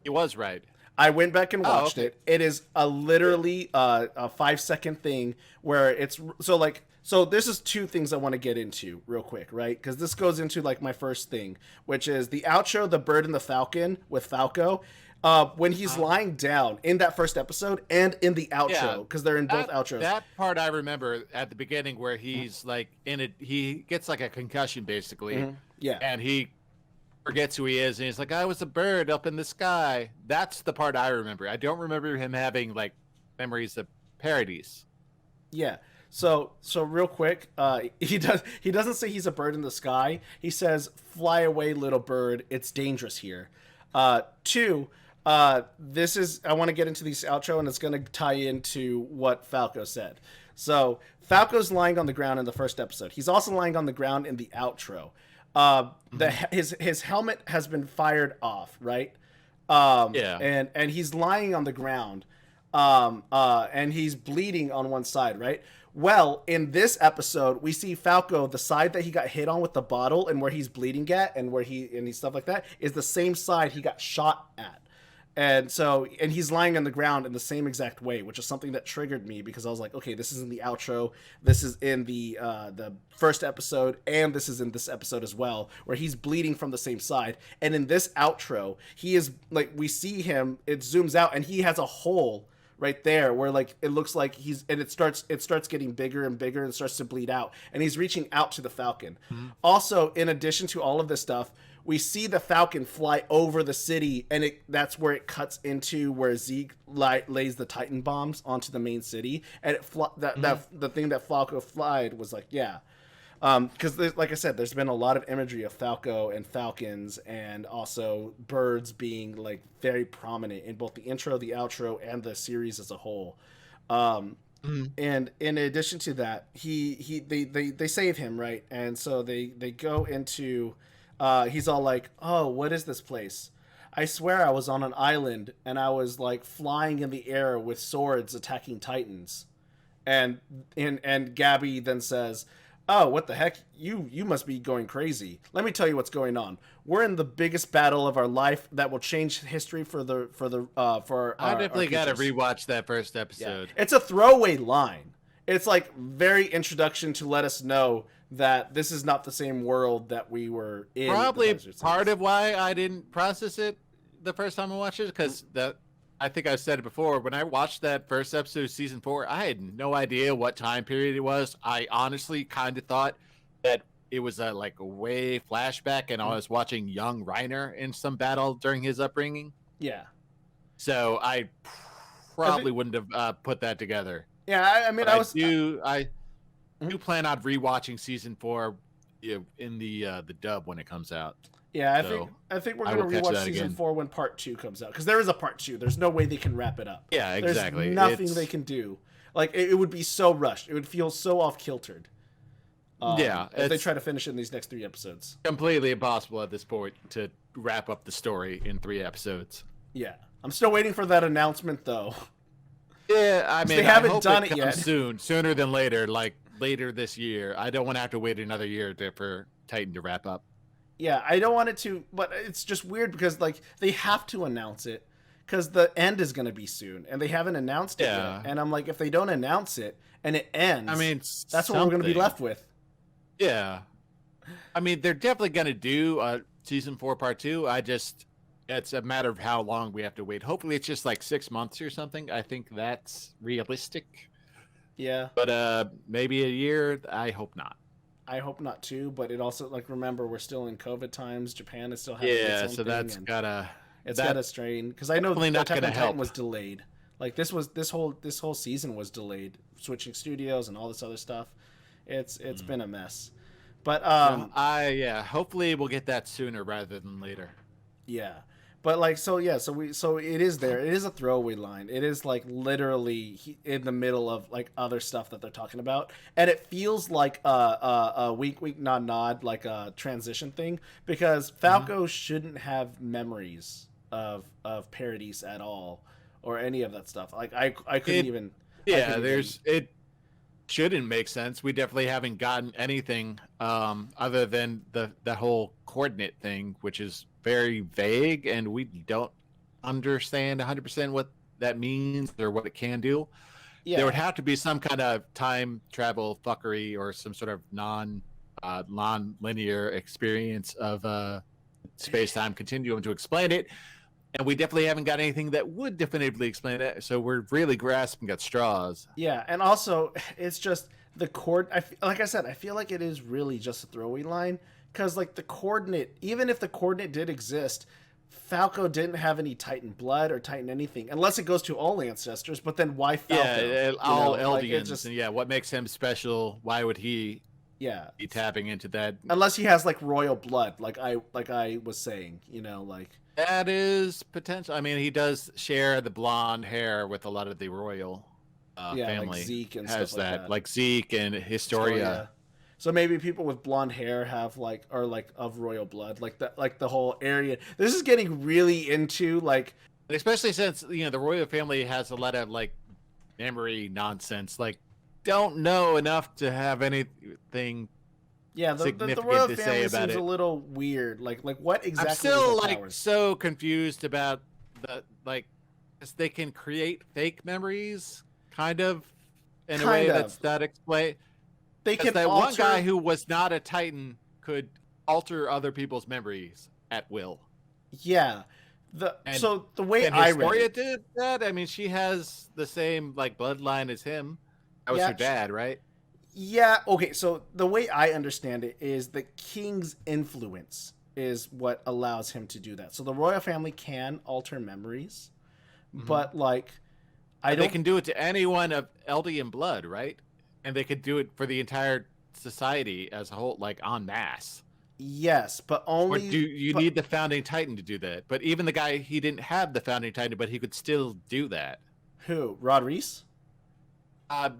was right. I went back and watched it. It is literally a 5-second thing where it's so this is two things I want to get into real quick, right? Because this goes into like my first thing, which is the outro, The Bird and the Falcon with Falco. When he's lying down in that first episode and in the outro, because they're in both outros. That part I remember at the beginning where he's like in it, he gets like a concussion basically. Mm-hmm. Yeah. And he forgets who he is and he's like, I was a bird up in the sky. That's the part I remember. I don't remember him having like memories of parodies. Yeah. So real quick, he doesn't say he's a bird in the sky. He says, "Fly away, little bird. It's dangerous here." 2. I want to get into this outro, and it's going to tie into what Falco said. So Falco's lying on the ground in the first episode. He's also lying on the ground in the outro. His helmet has been fired off, right? And he's lying on the ground, and he's bleeding on one side, right? Well, in this episode, we see Falco, the side that he got hit on with the bottle and where he's bleeding at and where he's stuff like that is the same side he got shot at. And he's lying on the ground in the same exact way, which is something that triggered me because I was like, okay, this is in the outro, this is in the first episode, and this is in this episode as well, where he's bleeding from the same side. And in this outro, he is like, we see him, it zooms out, and he has a hole right there where like it looks like it starts getting bigger and bigger and starts to bleed out, and he's reaching out to the Falcon. Mm-hmm. Also, in addition to all of this stuff, we see the Falcon fly over the city, and that's where it cuts into where Zeke lays the Titan bombs onto the main city, and the thing that Falco flied was like, yeah. Because like I said, there's been a lot of imagery of Falco and falcons, and also birds being like very prominent in both the intro, the outro, and the series as a whole. And in addition to that, they save him, right? And so they go into, he's all like, "Oh, what is this place? I swear I was on an island and I was like flying in the air with swords attacking titans." And Gabby then says, "Oh, what the heck? You must be going crazy. Let me tell you what's going on. We're in the biggest battle of our life that will change history for I definitely got to futures." rewatch that first Yeah. episode. It's a throwaway line. It's like very introduction to let us know that this is not the same world that we were in. Probably part of why I didn't process it the first time I watched it, because I think I said it before. When I watched that first episode of season 4, I had no idea what time period it was. I honestly kind of thought that it was a way flashback, and I was watching young Reiner in some battle during his upbringing. Yeah. So I probably wouldn't have put that together. Yeah, I mean, But I do plan on rewatching season 4 in the dub when it comes out. Yeah, So, I think we're I gonna will catch rewatch that season again. 4 when part 2 comes out, because there is a part 2. There's no way they can wrap it up. Yeah, exactly. There's nothing they can do. Like it would be so rushed. It would feel so off kiltered. Yeah, if they it's try to finish it in these next 3 episodes. completely impossible at this point to wrap up the story in 3 episodes. Yeah, I'm still waiting for that announcement though. Yeah, I mean, they haven't I hope done it comes yet. sooner than later, like later this year. I don't want to have to wait another year for Titan to wrap up. Yeah, I don't want it to, but it's just weird because like they have to announce it because the end is going to be soon, and they haven't announced it Yeah. yet. And I'm like, if they don't announce it and it ends, I mean, that's what we're going to be something. left with. Yeah, I mean, they're definitely going to do season 4 part 2. It's a matter of how long we have to wait. Hopefully, it's just like 6 months or something. I think that's realistic. Yeah, But maybe a year. I hope not. I hope not too. But it also like remember we're still in COVID times. Japan is still having Yeah, its own so thing, that's and gotta it's that- got a strain because I know definitely not Attack on gonna Titan help. was delayed. Like this whole season was delayed, switching studios and all this other stuff. It's been a mess. But hopefully we'll get that sooner rather than later. yeah. But like so it is there. It is a throwaway line. It is like literally in the middle of like other stuff that they're talking about, and it feels like a wink nod nod, like a transition thing, because Falco shouldn't have memories of Paradise at all or any of that stuff. Like I couldn't even. Yeah, it shouldn't make sense. We definitely haven't gotten anything other than the whole coordinate thing, which is very vague, and we don't understand 100% what that means or what it can do. Yeah. There would have to be some kind of time travel fuckery or some sort of non-linear experience of space-time continuum to explain it. And we definitely haven't got anything that would definitively explain it. So we're really grasping at straws. Yeah, and also it's just the like I said, I feel like it is really just a throwaway line because like the coordinate, even if the coordinate did exist, Falco didn't have any Titan blood or Titan anything, unless it goes to all ancestors. But then why Falco? Yeah, all Like, Eldians. And yeah, what makes him special? Why would he yeah, be tapping into that? unless he has like royal blood, like I was saying, like That is potential. I mean, he does share the blonde hair with a lot of the royal family. like Zeke and has stuff like that. like Zeke and Historia. So maybe people with blonde hair have are of royal blood, like the whole area. This is getting really into like, And especially since the royal family has a lot of like memory nonsense. Like, don't know enough to have anything. yeah, the significant royal to say family about seems it. a little weird. Like what exactly? I'm still is their like powers? so confused about the they can create fake memories, kind of, in a way Kind of. that's not explained. They Because can that alter. one guy who was not a Titan could alter other people's memories at will. Yeah. And- So the way And I read Historia it, did that. I mean, she has the same like bloodline as him. That was Yeah, her dad, right? yeah, okay. So the way I understand it is the king's influence is what allows him to do that. So the royal family can alter memories, but like I They don't. can do it to anyone of Eldian blood, right? And they could do it for the entire society as a whole, like en masse. Yes, but Or only. do you but- need the founding titan to do that? But even the guy, he didn't have the founding titan, but he could still do that. Who? Rod Reese?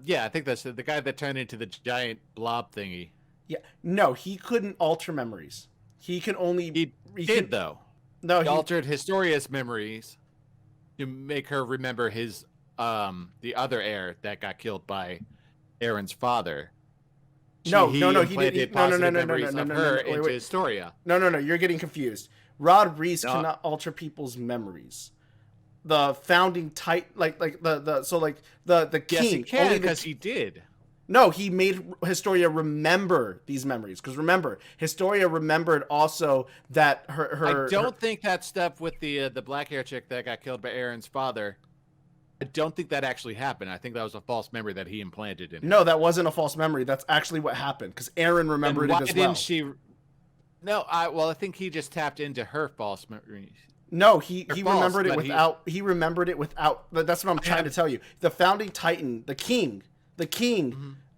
Yeah, I think that's the guy that turned into the giant blob thingy. Yeah. No, he couldn't alter memories. He can only. He he did can- though. No, He altered Historia's memories to make her remember his the other heir that got killed by Aaron's father. No, He no, he implanted didn't. No, positive no, memories of her into wait. Historia. No, you're getting confused. Rod Reese No. cannot alter people's memories. The founding titan, like the Yes, king. he can only the because he did. No, he made Historia remember these memories. Because remember, Historia remembered also that her. I don't think that stuff with the black hair chick that got killed by Aaron's father. I don't think that actually happened. I think that was a false memory that he implanted in her. No, that wasn't a false memory. That's actually what happened. Because Aaron remembered Then why it as didn't well. she? No, I think he just tapped into her false memories. No, he They're remembered false, it but without. He remembered it without. That's what I'm trying to tell you. The founding titan, the king,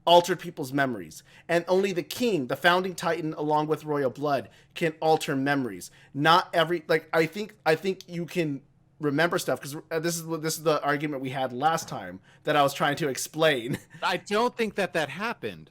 altered people's memories, and only the king, the founding titan, along with royal blood, can alter memories. Not every I think you can remember stuff because this is the argument we had last time that I was trying to explain. I don't think that happened.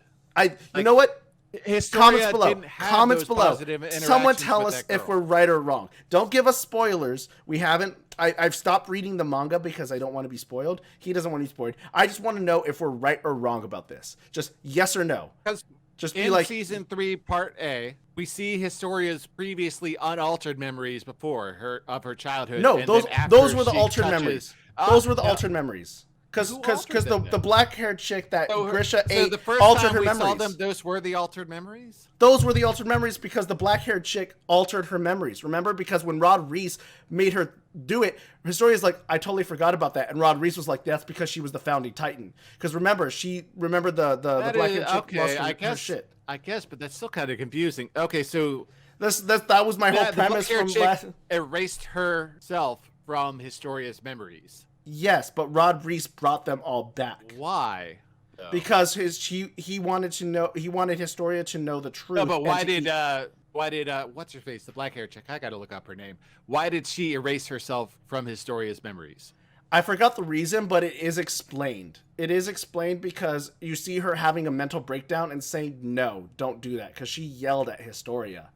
You know what? Historia Comments below. didn't have Comments those below. positive Someone interactions tell with us that if girl. we're right or wrong. Don't give us spoilers. We haven't. I've stopped reading the manga because I don't want to be spoiled. He doesn't want to be spoiled. I just want to know if we're right or wrong about this. Just yes or no. Because Just be in like, season 3, part A, we see Historia's previously unaltered memories before of her childhood. no, and those then after those were the she altered touches- memories. Ah, Those were the no. altered memories. Because Who altered the them then? black haired chick that Grisha so ate the first altered time her we memories. saw them, those were the altered memories. Those were the altered memories because the black-haired chick altered her memories. Remember? Because when Rod Reese made her do it, Historia's like, I totally forgot about that. And Rod Reese was like, that's because she was the founding titan. Because remember, she remembered the black-haired chick lost her shit. I guess, but that's still kind of confusing. Okay, so That was my whole the premise black-haired from chick last... erased herself from Historia's memories. Yes, but Rod Reese brought them all back. Why? though? Because he wanted to know, he wanted Historia to know the truth. No, but and why to did what's her face, the black hair chick? I gotta look up her name. Why did she erase herself from Historia's memories? I forgot the reason, but it is explained. It is explained because you see her having a mental breakdown and saying, no, don't do that, because she yelled at Historia.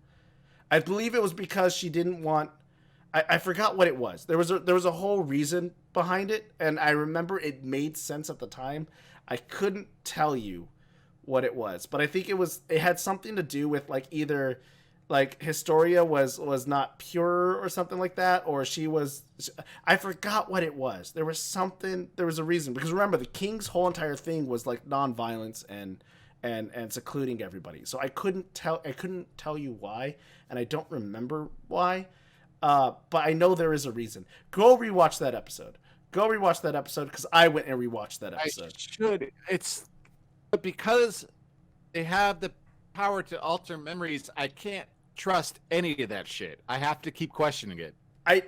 I believe it was because she didn't want... I forgot what it was. There was a whole reason behind it, and I remember it made sense at the time. I couldn't tell you what it was, but I think it had something to do with either Historia was not pure or something like that, or I forgot what it was. There was a reason, because remember, the king's whole entire thing was non-violence and secluding everybody. So I couldn't tell you why, and I don't remember why. But I know there is a reason. Go rewatch that episode. Because I went and rewatched that episode. I should. But because they have the power to alter memories, I can't trust any of that shit. I have to keep questioning it. I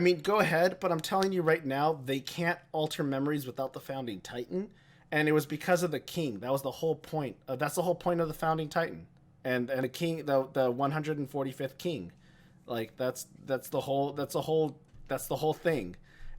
mean, go ahead, but I'm telling you right now, they can't alter memories without the founding titan, and it was because of the king. That was the whole point. That's the whole point of the founding titan, and a king, the 145th king. That's the whole thing.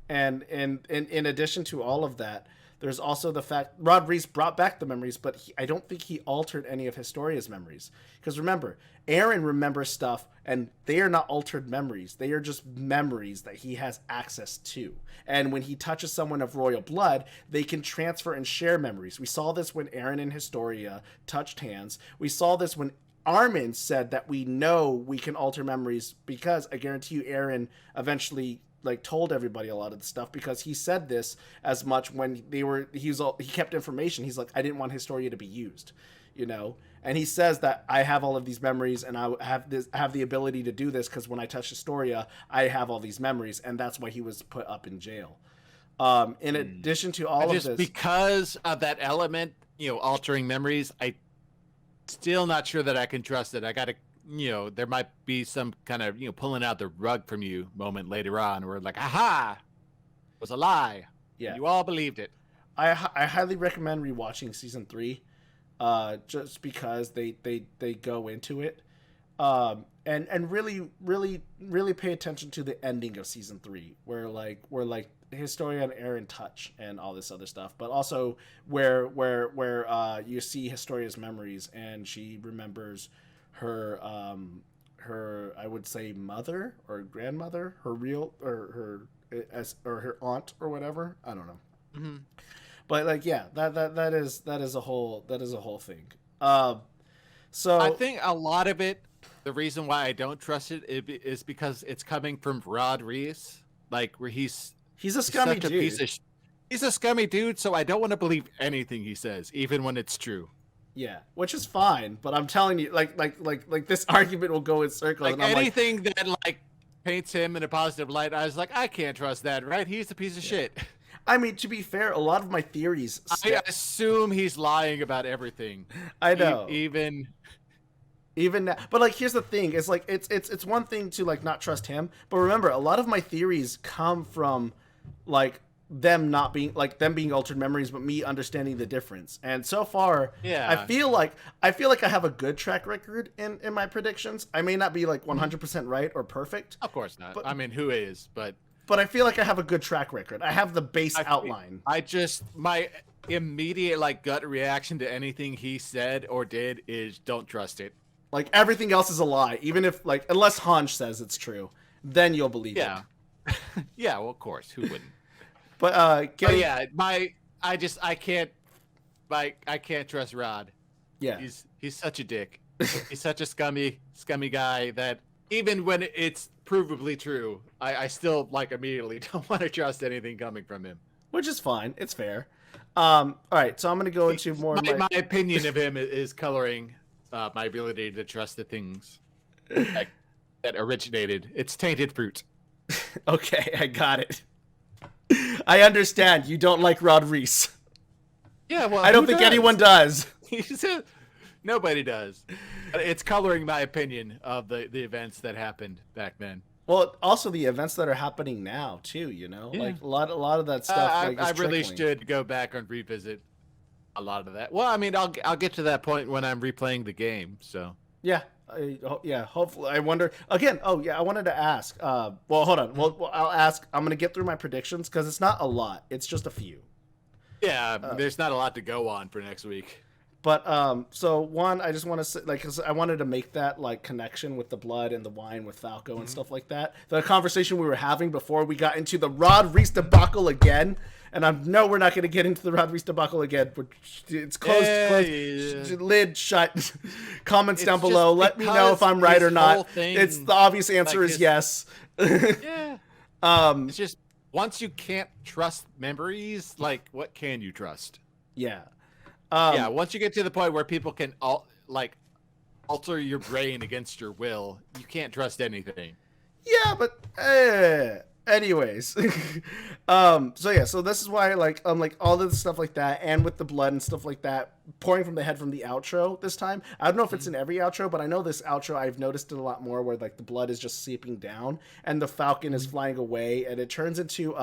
And in addition to all of that, there's also the fact Rod Reese brought back the memories, but I don't think he altered any of Historia's memories. Because remember, Aaron remembers stuff, and they are not altered memories. They are just memories that he has access to. And when he touches someone of royal blood, they can transfer and share memories. We saw this when Aaron and Historia touched hands. We saw this when Armin said that we know we can alter memories, because I guarantee you Aaron eventually told everybody a lot of the stuff, because he said this as much when he kept information. He's like, I didn't want Historia to be used, and he says that I have all of these memories, and I have the ability to do this because when I touch Historia, I have all these memories, and that's why he was put up in jail. In addition to all of this, because of that element, altering memories, I still not sure that I can trust it. I gotta, there might be some kind of, pulling out the rug from you moment later on where aha, it was a lie. Yeah. You all believed it. I highly recommend rewatching season 3. just because they go into it. And really pay attention to the ending of season 3, where Historia are in touch and all this other stuff, but also where you see Historia's memories, and she remembers her I would say mother or grandmother, her real or her aunt or whatever. I don't know. Mm-hmm. But that is a whole thing. So I think a lot of it, the reason why I don't trust it is because it's coming from Rod Reese, where he's a scummy dude. He's a scummy dude, so I don't want to believe anything he says, even when it's true. Yeah, which is fine, but I'm telling you, like this argument will go in circles. And anything that paints him in a positive light, I was like, I can't trust that, right? He's a piece of shit. I mean, to be fair, a lot of my theories. I assume he's lying about everything. I know, even now. But here's the thing: it's one thing to not trust him, but remember, a lot of my theories come from them not being them being altered memories, but me understanding the difference. And so far, yeah, I feel like I have a good track record in my predictions. I may not be 100% right or perfect. Of course not. But, I mean, who is? But I feel like I have a good track record. I have the base outline. My immediate gut reaction to anything he said or did is don't trust it. Everything else is a lie, even if unless Hanj says it's true, then you'll believe it. Yeah, well, of course, who wouldn't? But I can't trust Rod. Yeah, he's such a dick. He's such a scummy guy that even when it's provably true, I still immediately don't want to trust anything coming from him. Which is fine. It's fair. All right, so I'm going to go into more. My opinion of him is coloring my ability to trust the things that originated. It's tainted fruit. Okay, I got it. I understand. You don't like Rod Reese. Yeah, well, I don't think anyone does. Nobody does. It's coloring my opinion of the events that happened back then. Well, also the events that are happening now too. Yeah. A lot of that stuff. I really should go back and revisit a lot of that. Well, I mean, I'll get to that point when I'm replaying the game. So yeah. Hopefully, I wonder again. Oh yeah, I wanted to ask. Well, hold on. Well, I'll ask. I'm gonna get through my predictions because it's not a lot. It's just a few. Yeah, there's not a lot to go on for next week. But so one, I just want to say, because I wanted to make that connection with the blood and the wine with Falco and stuff like that. The conversation we were having before we got into the Rod Reese debacle again. And I know we're not going to get into the Rod Reese debacle again, but it's closed. Yeah. Lid shut. Comments down below. Let me know if I'm right or not. It's the obvious answer is yes. Yeah. It's just once you can't trust memories, what can you trust? Yeah. Once you get to the point where people can alter your brain against your will, you can't trust anything. Yeah, but anyways. So this is why all this stuff like that, and with the blood and stuff like that pouring from the head from the outro this time. I don't know if it's in every outro, but I know this outro I've noticed it a lot more where the blood is just seeping down and the falcon is flying away and it turns into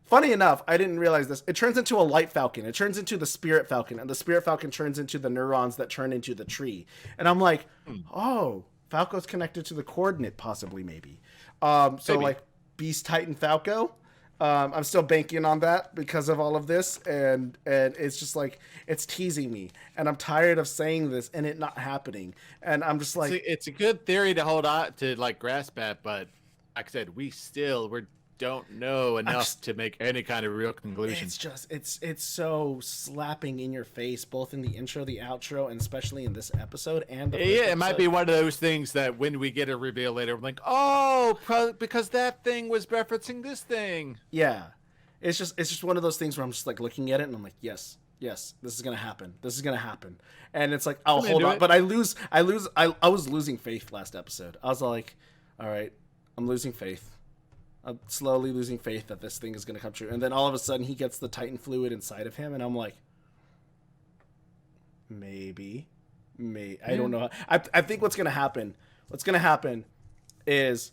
funny enough, I didn't realize this. It turns into a light falcon. It turns into the spirit falcon, and the spirit falcon turns into the neurons that turn into the tree. And I'm like, oh, Falco's connected to the coordinate, possibly, maybe. So Beast Titan Falco. I'm still banking on that because of all of this, and it's just it's teasing me, and I'm tired of saying this and it not happening. And I'm just it's a good theory to hold on to, grasp at, but like I said, we don't know enough to make any kind of real conclusion. It's just it's so slapping in your face, both in the intro, the outro, and especially in this episode. And it might be one of those things that when we get a reveal later, we're like, oh, because that thing was referencing this thing. Yeah, it's just one of those things where I'm just looking at it and I'm like, yes, this is gonna happen. And it's oh, hold on, but I was losing faith last episode. I was like, all right, I'm losing faith. I'm slowly losing faith that this thing is going to come true. And then all of a sudden he gets the Titan fluid inside of him. And I'm like, maybe. I don't know. I think what's going to happen is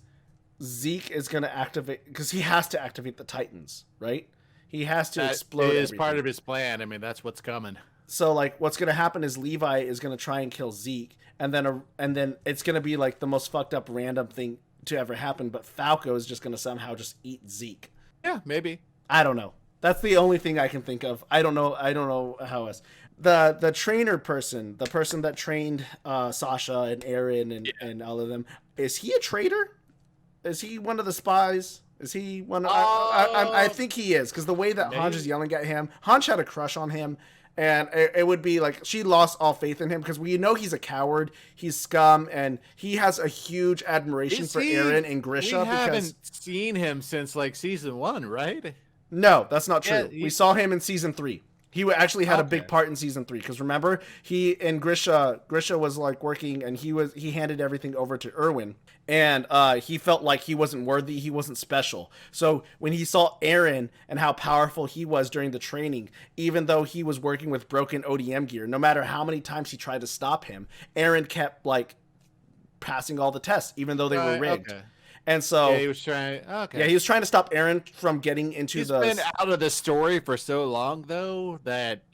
Zeke is going to activate, because he has to activate the Titans, right? He has to explode everything. Part of his plan. I mean, that's what's coming. So like what's gonna happen is Levi is gonna try and kill Zeke, and then it's gonna be like the most fucked up random thing to ever happen. But Falco is just gonna somehow just eat Zeke. Yeah, maybe. I don't know. That's the only thing I can think of. I don't know how else. The trainer person, the person that trained Sasha and Aaron and all of them, is he a traitor? Is he one of the spies? Is he one? I think he is, because the way that Hanj is yelling at him, Hanj had a crush on him, and it would be like she lost all faith in him, because we know he's a coward, he's scum, and he has a huge admiration for Aaron and Grisha. We haven't seen him since like season 1, right? No, that's not true. Yeah, we saw him in season 3. He actually had a big part in season 3, because remember, he and Grisha was like working, and he handed everything over to Erwin, and he felt like he wasn't worthy, he wasn't special. So when he saw Aaron and how powerful he was during the training, even though he was working with broken ODM gear, no matter how many times he tried to stop him, Aaron kept like passing all the tests, even though they were rigged. Okay. And so he was trying. Okay. Yeah, he was trying to stop Aaron from getting into He's been out of the story for so long, though, that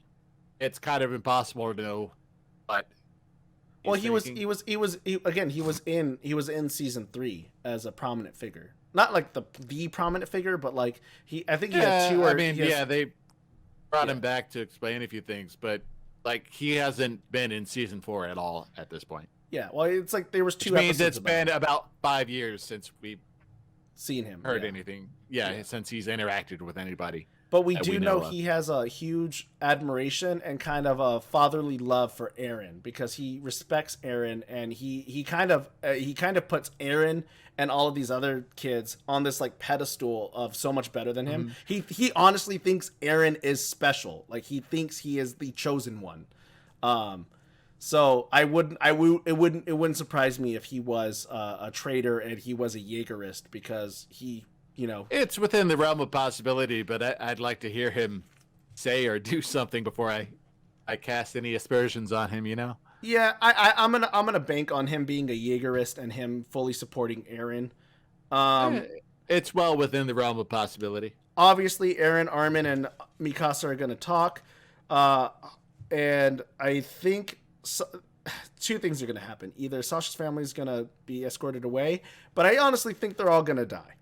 it's kind of impossible to know. But he was in season 3 as a prominent figure, not like the prominent figure, but like I think he had 2 or. I mean, they brought him back to explain a few things, but like he hasn't been in season 4 at all at this point. Yeah, well, it's like there was 2 Which means episodes. It's been about 5 years since we've seen him, heard anything. Yeah, since he's interacted with anybody. But we do know he has a huge admiration and kind of a fatherly love for Aaron, because he respects Aaron, and he kind of puts Aaron and all of these other kids on this like pedestal of so much better than him. He honestly thinks Aaron is special. Like he thinks he is the chosen one. So it wouldn't surprise me if he was a traitor and he was a Jaegerist, because he, it's within the realm of possibility, but I'd like to hear him say or do something before I cast any aspersions on him, Yeah, I'm gonna bank on him being a Jaegerist and him fully supporting Aaron. It's well within the realm of possibility. Obviously, Aaron, Armin, and Mikasa are gonna talk, and I think. So, 2 things are going to happen. Either Sasha's family is going to be escorted away, but I honestly think they're all going to die.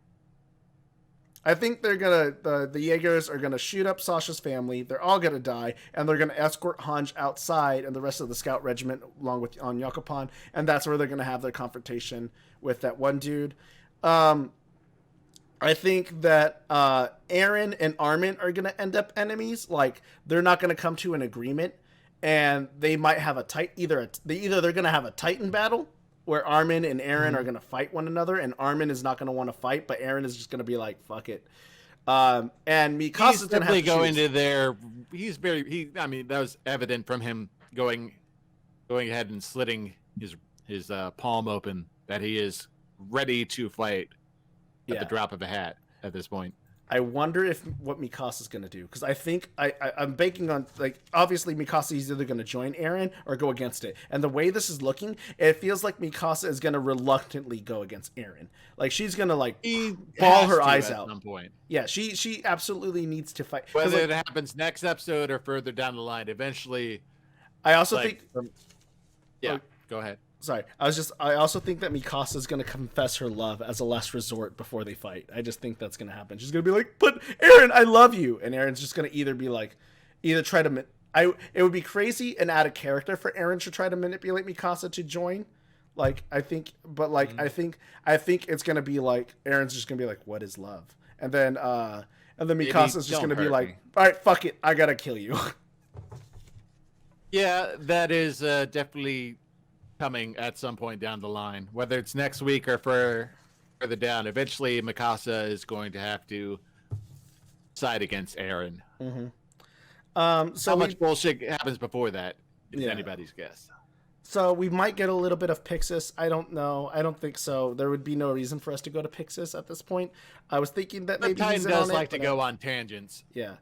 I think they're going to, the Jaegers are going to shoot up Sasha's family. They're all going to die, and they're going to escort Hanj outside and the rest of the scout regiment along with on Yakupan, and that's where they're going to have their confrontation with that one dude. I think that Aaron and Armin are going to end up enemies. Like, they're not going to come to an agreement. And they might have either they're going to have a Titan battle where Armin and Aaron are going to fight one another, and Armin is not going to want to fight, but Aaron is just going to be like, fuck it. And Mikasa's going to have to go into there. I mean, that was evident from him going ahead and slitting his palm open, that he is ready to fight at the drop of a hat at this point. I wonder what Mikasa's going to do, because I think I'm banking on, like, obviously Mikasa is either going to join Aaron or go against it. And the way this is looking, it feels like Mikasa is going to reluctantly go against Aaron. Like, she's going to like bawl her eyes out. At some point. Yeah, she absolutely needs to fight. Whether it happens next episode or further down the line, eventually. I also think. Go ahead. Sorry, I also think that Mikasa is going to confess her love as a last resort before they fight. I just think that's going to happen. She's going to be like, "But Aaron, I love you," and Aaron's just going to either try to. It would be crazy and out of character for Aaron to try to manipulate Mikasa to join. Like, I think, but like, I think it's going to be like Aaron's just going to be like, "What is love?" And then Mikasa's just going to be like, "All right, fuck it, I gotta kill you." Yeah, that is definitely coming at some point down the line, whether it's next week or further down. Eventually, Mikasa is going to have to side against Aaron. So how much bullshit happens before that? It's anybody's guess. So we might get a little bit of Pixis. I don't know. I don't think so. There would be no reason for us to go to Pixis at this point. I was thinking that maybe Titan he's in does on like it, to go on tangents. Yeah.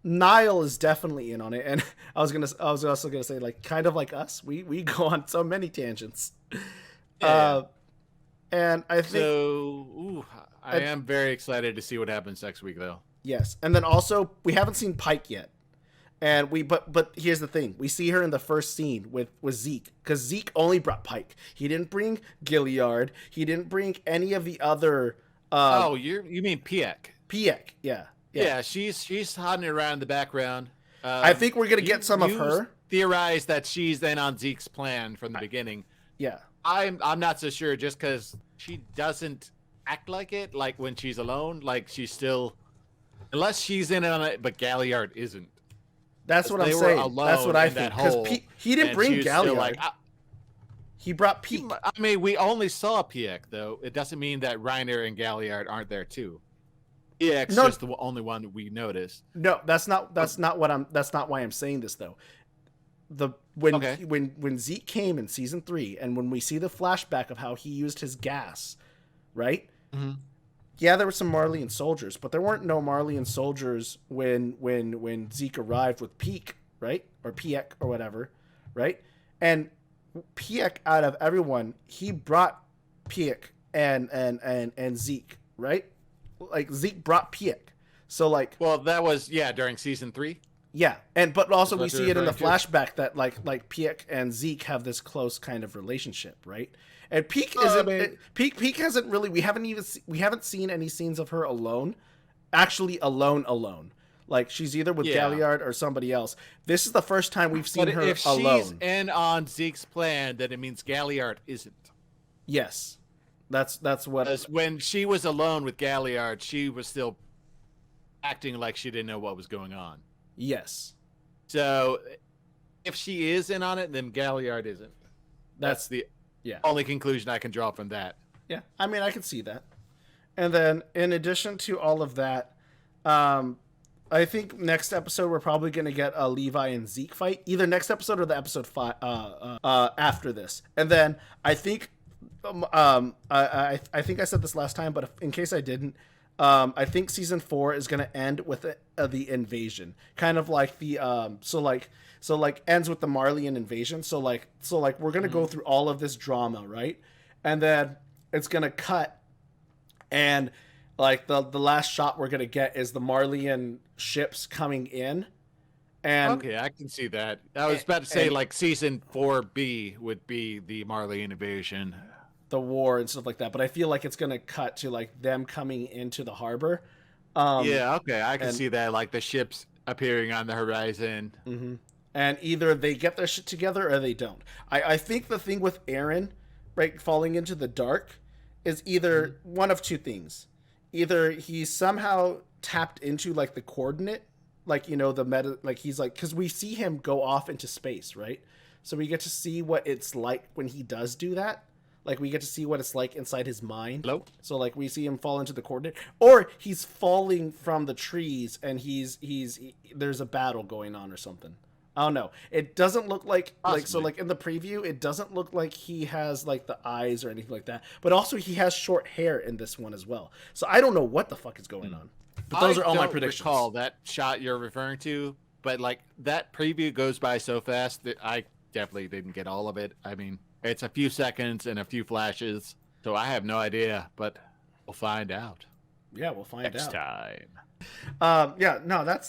Niall is definitely in on it, and I was also gonna say, like, kind of like us, we go on so many tangents. Yeah. And I think I am very excited to see what happens next week, though. Yes, and then also we haven't seen Pike yet, And but here's the thing: we see her in the first scene with Zeke, because Zeke only brought Pike. He didn't bring Gilliard. He didn't bring any of the other. You mean Piek? Piek, yeah. Yeah, she's hiding around in the background. I think we're gonna get some of her. Theorize that she's in on Zeke's plan from the beginning. Yeah, I'm not so sure, just because she doesn't act like it, like when she's alone, like she's still, unless she's in on it, but Galliard isn't. That's what I'm saying. That's what I think. Because he didn't bring Galliard. Like, he brought Piek. I mean, we only saw Piek, though. It doesn't mean that Reiner and Galliard aren't there too. Piek's just the only one that we noticed. No, that's not why I'm saying this though. When Zeke came in season 3, and when we see the flashback of how he used his gas, right? Mm-hmm. Yeah, there were some Marleyan soldiers, but there weren't no Marleyan soldiers when Zeke arrived with Piek, right? Or Piek or whatever, right? And Piek, out of everyone, he brought Piek and Zeke, right? Like Zeke brought Piek. So like, well, that was during season 3. Yeah, but also we see it in the flashback that like Piek and Zeke have this close kind of relationship, right? And Piek isn't. Piek hasn't really. We haven't seen any scenes of her alone, actually alone. Like she's either with Galliard or somebody else. This is the first time we've seen her if alone. If she's in on Zeke's plan, then it means Galliard isn't. Yes, that's what. Because when she was alone with Galliard, she was still acting like she didn't know what was going on. Yes. So if she is in on it, then Galliard isn't. That's the only conclusion I can draw from that. Yeah, I mean, I can see that. And then, in addition to all of that, I think next episode we're probably going to get a Levi and Zeke fight, either next episode or the episode 5 after this. And then I think, I think I said this last time, but in case I didn't, I think season 4 is going to end with the invasion, kind of like the so ends with the Marleyan invasion. So we're going to go through all of this drama, right? And then it's going to cut, and like the last shot we're going to get is the Marleyan ships coming in. And okay, I can see that. I was about to say like season 4B would be the Marleyan invasion, the war and stuff like that, but I feel like it's gonna cut to like them coming into the harbor. Okay, I can see that, like the ships appearing on the horizon. Mm-hmm. And either they get their shit together or they don't. I think the thing with Eren, right, falling into the dark, is either one of two things. Either he somehow tapped into like the coordinate, like, you know, the meta, like he's like, because we see him go off into space, right? So we get to see what it's like when he does do that. Like, we get to see what it's like inside his mind. Hello? So, like, we see him fall into the coordinate. Or he's falling from the trees and there's a battle going on or something. I don't know. It doesn't look like, like in the preview, it doesn't look like he has, like, the eyes or anything like that. But also, he has short hair in this one as well. So, I don't know what the fuck is going on. But those are all my predictions. I don't recall that shot you're referring to, but, like, that preview goes by so fast that I definitely didn't get all of it. I mean, it's a few seconds and a few flashes, so I have no idea, but we'll find out. Yeah, we'll find out. Next time.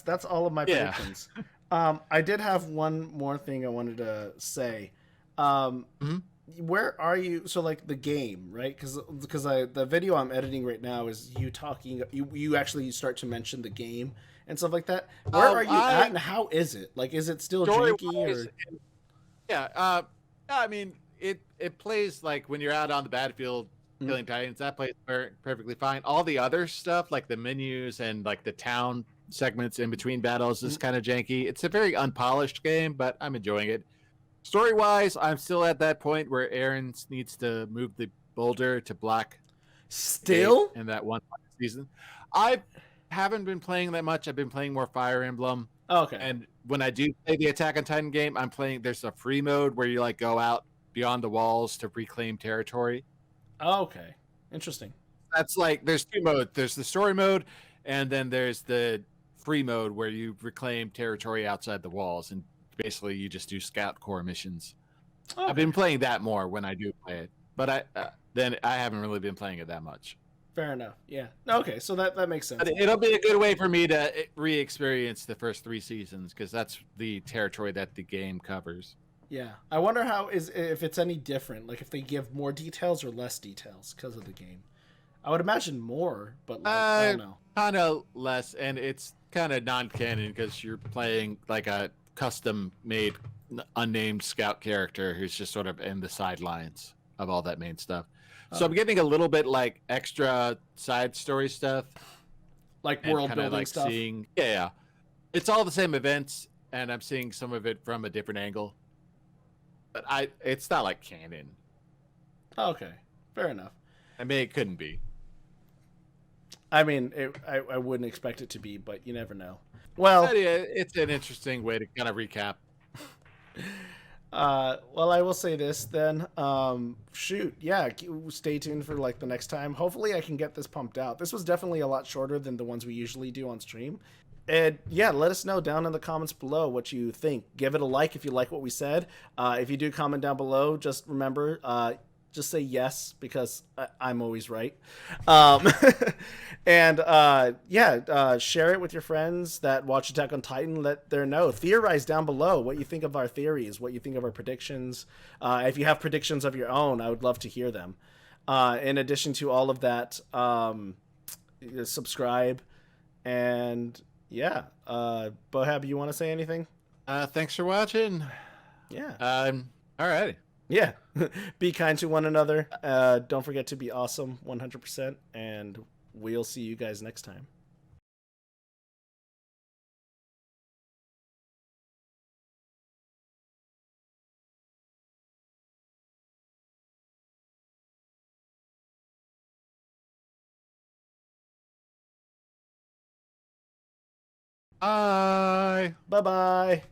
That's all of my predictions. I did have one more thing I wanted to say. Where are you? So, like, the game, right? Because the video I'm editing right now is you talking. You actually start to mention the game and stuff like that. Where are you at, and how is it? Like, is it still janky? Or... Yeah, I mean, it plays like when you're out on the battlefield killing Titans. That plays perfectly fine. All the other stuff, like the menus and like the town segments in between battles, is kind of janky. It's a very unpolished game, but I'm enjoying it. Story-wise, I'm still at that point where Eren needs to move the boulder to block. Still? In that one season. I haven't been playing that much. I've been playing more Fire Emblem. Oh, okay. And when I do play the Attack on Titan game, I'm playing, there's a free mode where you like go out beyond the walls to reclaim territory. Oh, okay. Interesting. That's like, there's two modes. There's the story mode, and then there's the free mode where you reclaim territory outside the walls, and basically you just do scout corps missions. Okay. I've been playing that more when I do play it, but I haven't really been playing it that much. Fair enough. Yeah. Okay, so that makes sense. But it'll be a good way for me to re-experience the first 3 seasons because that's the territory that the game covers. Yeah. I wonder if it's any different, like if they give more details or less details because of the game. I would imagine more, but like, I don't know. Kind of less, and it's kind of non-canon because you're playing like a custom-made, unnamed scout character who's just sort of in the sidelines of all that main stuff. So I'm getting a little bit like extra side story stuff, Like world building like stuff. Yeah, it's all the same events, and I'm seeing some of it from a different angle. But it's not like canon. Okay, fair enough. I mean, it couldn't be. I mean, I wouldn't expect it to be, but you never know. Well, But yeah, it's an interesting way to kind of recap. well, I will say this then. Shoot, yeah, stay tuned for like the next time. Hopefully, I can get this pumped out. This was definitely a lot shorter than the ones we usually do on stream. And yeah, let us know down in the comments below what you think. Give it a like if you like what we said. If you do comment down below, just remember, just say yes because I'm always right. And share it with your friends that watch Attack on Titan. Let them know. Theorize down below what you think of our theories, what you think of our predictions. If you have predictions of your own, I would love to hear them. In addition to all of that, subscribe. And yeah, Bohab, you want to say anything? Thanks for watching. Yeah. All right. Yeah. Be kind to one another. Don't forget to be awesome 100%. And we'll see you guys next time. Bye. Bye-bye.